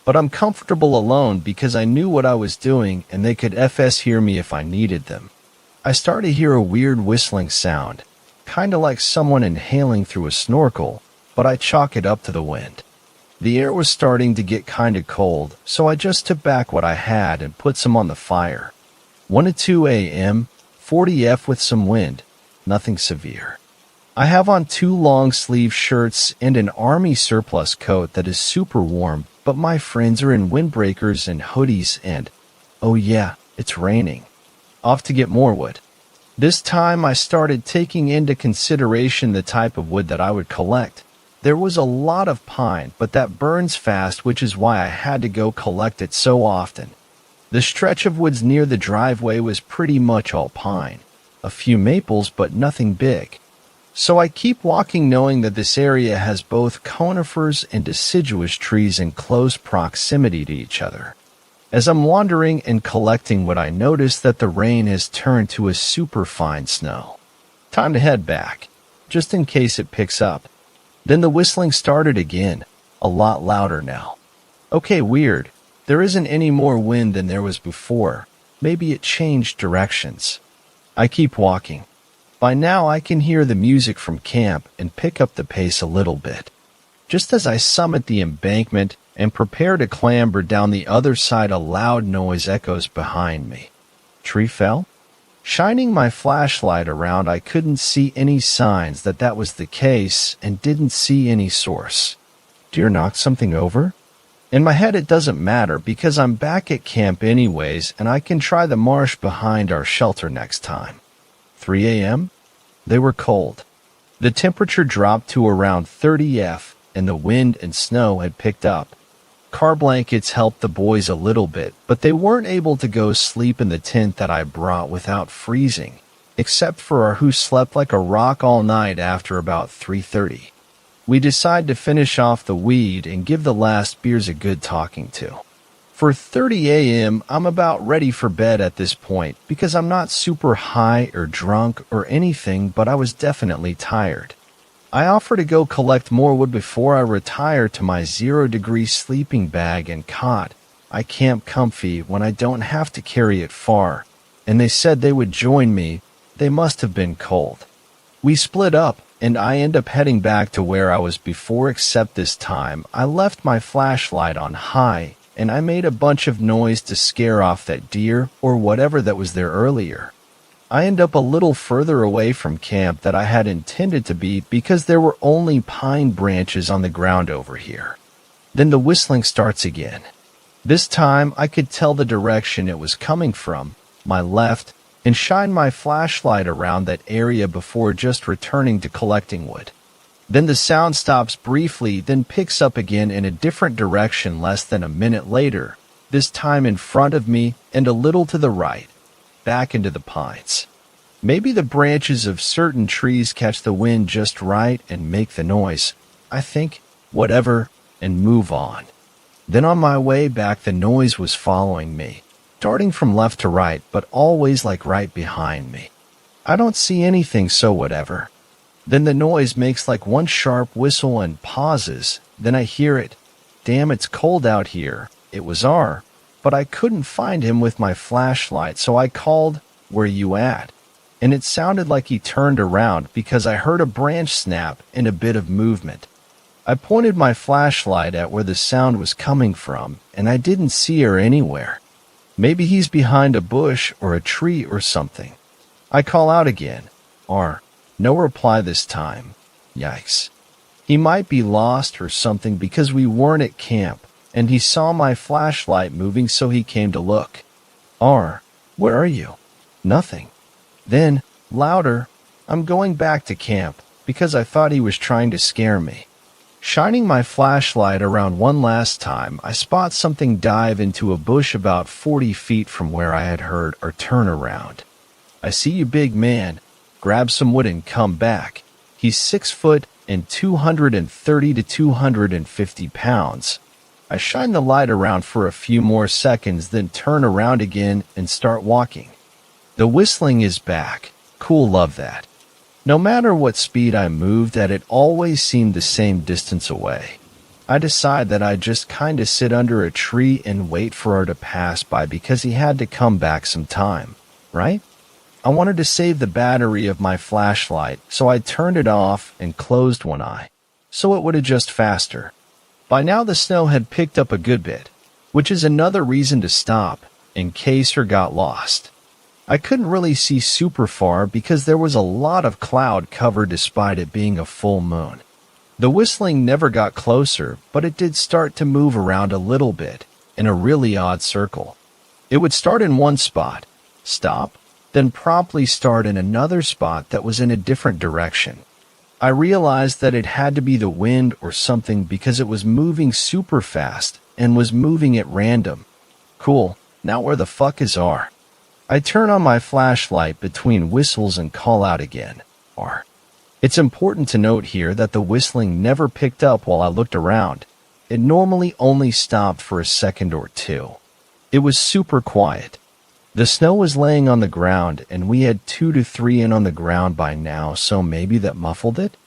But I'm comfortable alone because I knew what I was doing and they could FS hear me if I needed them. I start to hear a weird whistling sound, kinda like someone inhaling through a snorkel, but I chalk it up to the wind. The air was starting to get kinda cold, so I just took back what I had and put some on the fire. 1 to 2 a.m., 40 F with some wind, nothing severe. I have on 2 long-sleeve shirts and an army surplus coat that is super warm, but my friends are in windbreakers and hoodies and, oh yeah, it's raining. Off to get more wood. This time I started taking into consideration the type of wood that I would collect. There was a lot of pine, but that burns fast, which is why I had to go collect it so often. The stretch of woods near the driveway was pretty much all pine. A few maples, but nothing big. So I keep walking knowing that this area has both conifers and deciduous trees in close proximity to each other. As I'm wandering and collecting wood, I notice that the rain has turned to a super fine snow. Time to head back, just in case it picks up. Then the whistling started again, a lot louder now. Okay, weird. There isn't any more wind than there was before. Maybe it changed directions. I keep walking. By now I can hear the music from camp and pick up the pace a little bit. Just as I summit the embankment and prepare to clamber down the other side, a loud noise echoes behind me. Tree fell? Shining my flashlight around, I couldn't see any signs that that was the case and didn't see any source. Deer knocked something over? In my head it doesn't matter because I'm back at camp anyways and I can try the marsh behind our shelter next time. 3 a.m.? They were cold. The temperature dropped to around 30 F and the wind and snow had picked up. Car blankets helped the boys a little bit, but they weren't able to go sleep in the tent that I brought without freezing, except for our who slept like a rock all night after about 3:30. We decide to finish off the weed and give the last beers a good talking to. For 30 a.m., I'm about ready for bed at this point because I'm not super high or drunk or anything, but I was definitely tired. I offer to go collect more wood before I retire to my 0-degree sleeping bag and cot. I camp comfy when I don't have to carry it far, and they said they would join me. They must have been cold. We split up, and I end up heading back to where I was before, except this time I left my flashlight on high, and I made a bunch of noise to scare off that deer or whatever that was there earlier. I end up a little further away from camp than I had intended to be because there were only pine branches on the ground over here. Then the whistling starts again. This time I could tell the direction it was coming from, my left, and shine my flashlight around that area before just returning to collecting wood. Then the sound stops briefly, then picks up again in a different direction less than a minute later, this time in front of me and a little to the right, back into the pines. Maybe the branches of certain trees catch the wind just right and make the noise. I think, whatever, and move on. Then on my way back, the noise was following me, darting from left to right, but always like right behind me. I don't see anything, so whatever. Then the noise makes like one sharp whistle and pauses. Then I hear it. Damn, it's cold out here. It was R. But I couldn't find him with my flashlight, so I called, "Where you at?" And it sounded like he turned around because I heard a branch snap and a bit of movement. I pointed my flashlight at where the sound was coming from, and I didn't see her anywhere. Maybe he's behind a bush or a tree or something. I call out again, "R." No reply this time. Yikes. He might be lost or something because we weren't at camp, and he saw my flashlight moving, so he came to look. "R, where are you?" Nothing. Then, louder, "I'm going back to camp," because I thought he was trying to scare me. Shining my flashlight around one last time, I spot something dive into a bush about 40 feet from where I had heard or turn around. "I see you, big man. Grab some wood and come back." He's 6 foot and 230 to 250 pounds. I shine the light around for a few more seconds, then turn around again and start walking. The whistling is back. Cool, love that. No matter what speed I moved at, it always seemed the same distance away. I decided that I'd just kinda sit under a tree and wait for her to pass by because he had to come back sometime, right? I wanted to save the battery of my flashlight, so I turned it off and closed one eye, so it would adjust faster. By now the snow had picked up a good bit, which is another reason to stop, in case her got lost. I couldn't really see super far because there was a lot of cloud cover despite it being a full moon. The whistling never got closer, but it did start to move around a little bit, in a really odd circle. It would start in one spot, stop, then promptly start in another spot that was in a different direction. I realized that it had to be the wind or something because it was moving super fast and was moving at random. Cool, now where the fuck is R? I turn on my flashlight between whistles and call out again, R. It's important to note here that the whistling never picked up while I looked around. It normally only stopped for a second or two. It was super quiet. The snow was laying on the ground, and we had 2 to 3 in on the ground by now, so maybe that muffled it?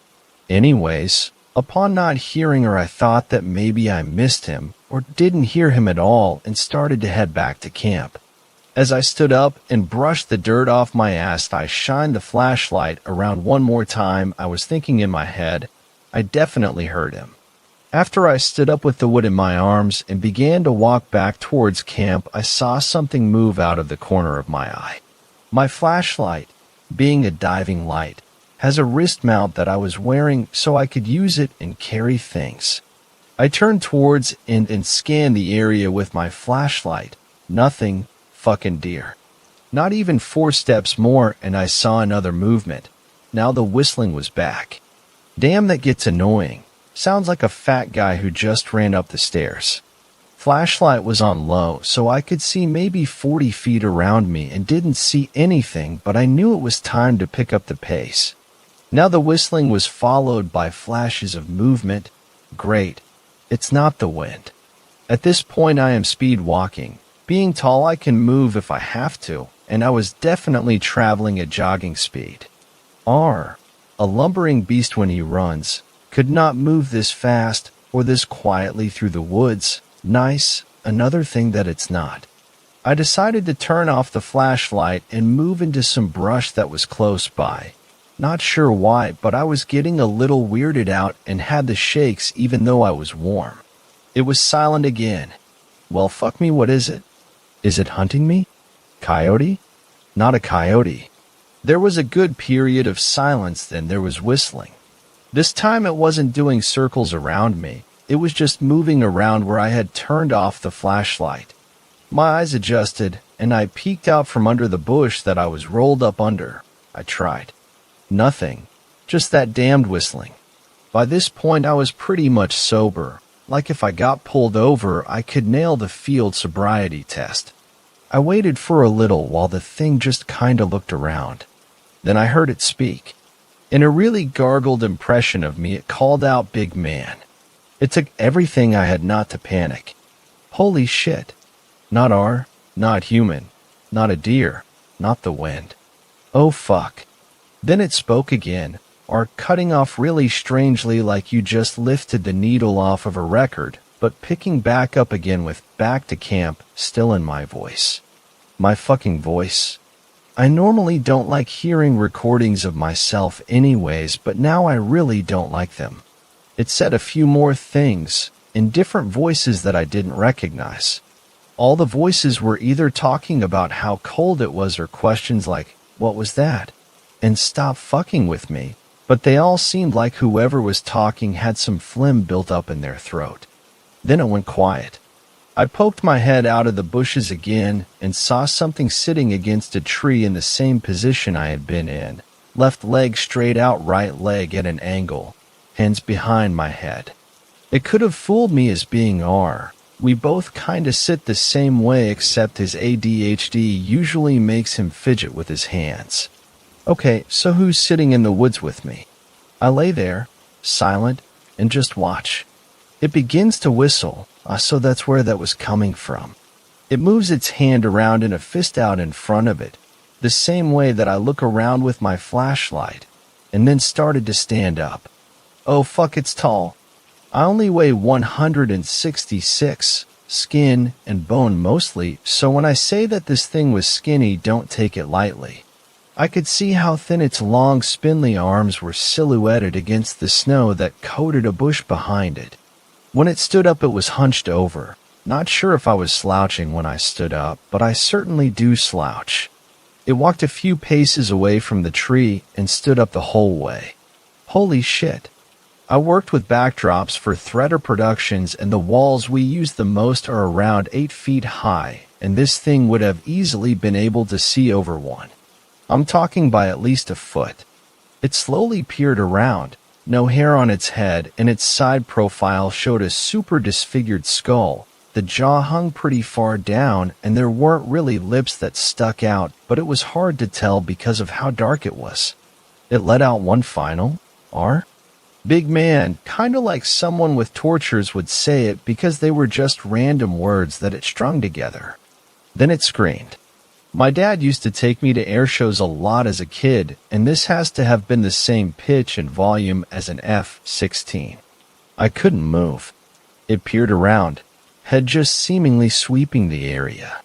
Anyways, upon not hearing her, I thought that maybe I missed him or didn't hear him at all and started to head back to camp. As I stood up and brushed the dirt off my ass, I shined the flashlight around one more time. I was thinking in my head, I definitely heard him. After I stood up with the wood in my arms and began to walk back towards camp, I saw something move out of the corner of my eye. My flashlight, being a diving light, has a wrist mount that I was wearing so I could use it and carry things. I turned towards and scanned the area with my flashlight. Nothing. Fucking deer. Not even 4 steps more and I saw another movement. Now the whistling was back. Damn, that gets annoying. Sounds like a fat guy who just ran up the stairs. Flashlight was on low, so I could see maybe 40 feet around me and didn't see anything, but I knew it was time to pick up the pace. Now the whistling was followed by flashes of movement. Great. It's not the wind. At this point I am speed walking. Being tall, I can move if I have to, and I was definitely traveling at jogging speed. R, a lumbering beast when he runs, could not move this fast or this quietly through the woods. Nice, another thing that it's not. I decided to turn off the flashlight and move into some brush that was close by. Not sure why, but I was getting a little weirded out and had the shakes even though I was warm. It was silent again. Well, fuck me, what is it? Is it hunting me? Coyote? Not a coyote. There was a good period of silence, then there was whistling. This time it wasn't doing circles around me. It was just moving around where I had turned off the flashlight. My eyes adjusted, and I peeked out from under the bush that I was rolled up under. I tried. Nothing. Just that damned whistling. By this point I was pretty much sober. Like if I got pulled over, I could nail the field sobriety test. I waited for a little while the thing just kinda looked around. Then I heard it speak. In a really gargled impression of me, it called out, "Big man." It took everything I had not to panic. Holy shit. Not R, not human, not a deer, not the wind. Oh fuck. Then it spoke again. Are cutting off really strangely like you just lifted the needle off of a record, but picking back up again with "back to camp" still in my voice. My fucking voice. I normally don't like hearing recordings of myself anyways, but now I really don't like them. It said a few more things, in different voices that I didn't recognize. All the voices were either talking about how cold it was or questions like, "What was that?" and "Stop fucking with me." But they all seemed like whoever was talking had some phlegm built up in their throat. Then it went quiet. I poked my head out of the bushes again and saw something sitting against a tree in the same position I had been in. Left leg straight out, right leg at an angle, hands behind my head. It could have fooled me as being R. We both kinda sit the same way except his ADHD usually makes him fidget with his hands. Okay, so who's sitting in the woods with me? I lay there, silent, and just watch. It begins to whistle, so that's where that was coming from. It moves its hand around in a fist out in front of it, the same way that I look around with my flashlight. and then started to stand up. Oh fuck, it's tall. I only weigh 166, skin and bone mostly, so when I say that this thing was skinny, don't take it lightly. I could see how thin its long, spindly arms were silhouetted against the snow that coated a bush behind it. When it stood up, it was hunched over. Not sure if I was slouching when I stood up, but I certainly do slouch. It walked a few paces away from the tree and stood up the whole way. Holy shit. I worked with backdrops for Threader Productions, and the walls we use the most are around 8 feet high, and this thing would have easily been able to see over one. I'm talking by at least a foot. It slowly peered around. No hair on its head, and its side profile showed a super disfigured skull. The jaw hung pretty far down, and there weren't really lips that stuck out, but it was hard to tell because of how dark it was. It let out one final R. Big man, kinda like someone with tortures would say it, because they were just random words that it strung together. Then it screamed. My dad used to take me to air shows a lot as a kid, and this has to have been the same pitch and volume as an F-16. I couldn't move. It peered around, head just seemingly sweeping the area.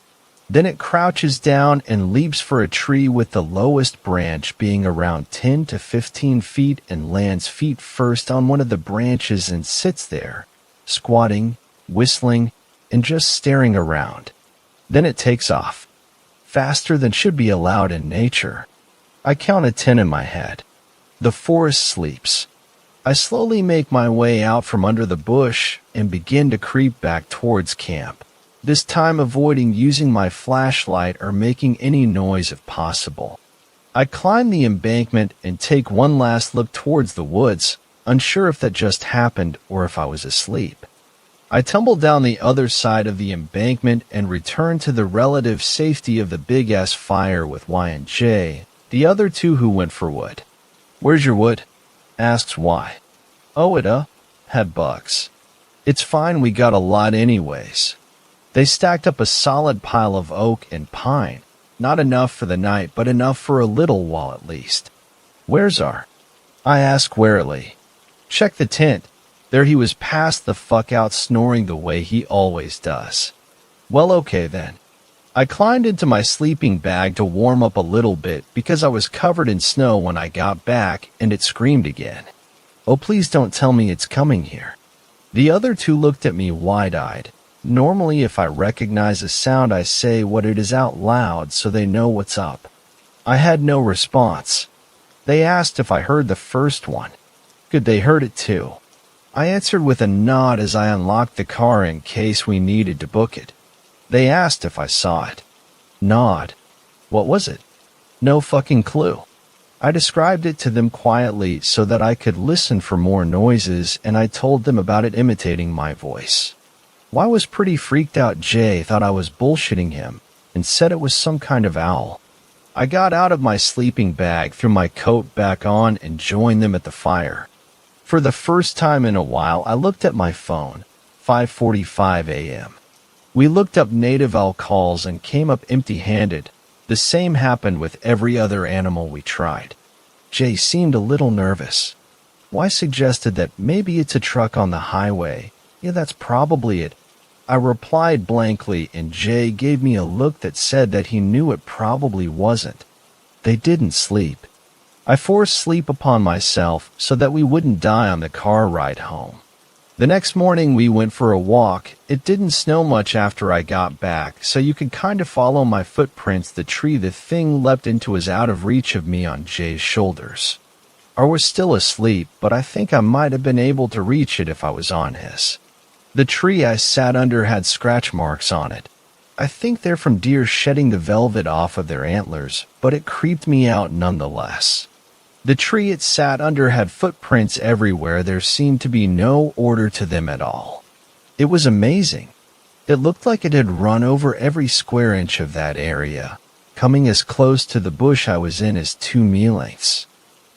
Then it crouches down and leaps for a tree with the lowest branch being around 10 to 15 feet and lands feet first on one of the branches and sits there, squatting, whistling, and just staring around. Then it takes off. Faster than should be allowed in nature. I count 10 in my head. The forest sleeps. I slowly make my way out from under the bush and begin to creep back towards camp, this time avoiding using my flashlight or making any noise if possible. I climb the embankment and take one last look towards the woods, unsure if that just happened or if I was asleep. I tumble down the other side of the embankment and return to the relative safety of the big-ass fire with Y and J, the other two who went for wood. "Where's your wood?" asks Y. "Oh, it had bugs. It's fine, we got a lot anyways." They stacked up a solid pile of oak and pine. Not enough for the night, but enough for a little while at least. "Where's our?" I ask warily. "Check the tent." There he was, passed the fuck out, snoring the way he always does. Well, okay then. I climbed into my sleeping bag to warm up a little bit because I was covered in snow when I got back, and it screamed again. Oh, please don't tell me it's coming here. The other two looked at me wide-eyed. Normally, if I recognize a sound, I say what it is out loud so they know what's up. I had no response. They asked if I heard the first one. Good, they heard it too. I answered with a nod as I unlocked the car in case we needed to book it. They asked if I saw it. Nod. What was it? No fucking clue. I described it to them quietly so that I could listen for more noises, and I told them about it imitating my voice. Y was pretty freaked out. Jay thought I was bullshitting him and said it was some kind of owl. I got out of my sleeping bag, threw my coat back on, and joined them at the fire. For the first time in a while, I looked at my phone. 5:45 a.m. We looked up native owl calls and came up empty-handed. The same happened with every other animal we tried. Jay seemed a little nervous. Y suggested that maybe it's a truck on the highway. Yeah, that's probably it. I replied blankly, and Jay gave me a look that said that he knew it probably wasn't. They didn't sleep. I forced sleep upon myself so that we wouldn't die on the car ride home. The next morning we went for a walk. It didn't snow much after I got back, so you could kind of follow my footprints. The tree the thing leapt into was out of reach of me on Jay's shoulders. I was still asleep, but I think I might have been able to reach it if I was on his. The tree I sat under had scratch marks on it. I think they're from deer shedding the velvet off of their antlers, but it creeped me out nonetheless. The tree it sat under had footprints everywhere. There seemed to be no order to them at all. It was amazing. It looked like it had run over every square inch of that area, coming as close to the bush I was in as 2 me-lengths.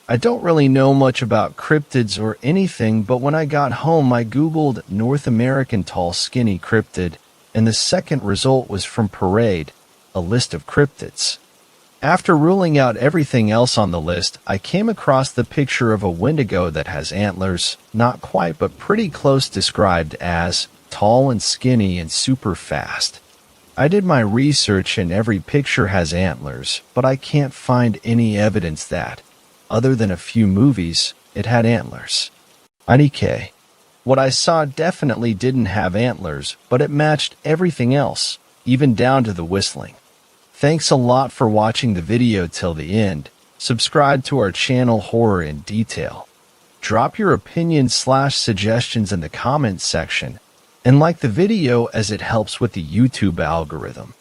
I don't really know much about cryptids or anything, but when I got home I googled North American tall skinny cryptid, and the second result was from Parade, a list of cryptids. After ruling out everything else on the list, I came across the picture of a Wendigo that has antlers, not quite but pretty close, described as tall and skinny and super fast. I did my research and every picture has antlers, but I can't find any evidence that, other than a few movies, it had antlers. IDK. What I saw definitely didn't have antlers, but it matched everything else, even down to the whistling. Thanks a lot for watching the video till the end. Subscribe to our channel Horror in Detail. Drop your opinions/suggestions in the comments section, and like the video as it helps with the YouTube algorithm.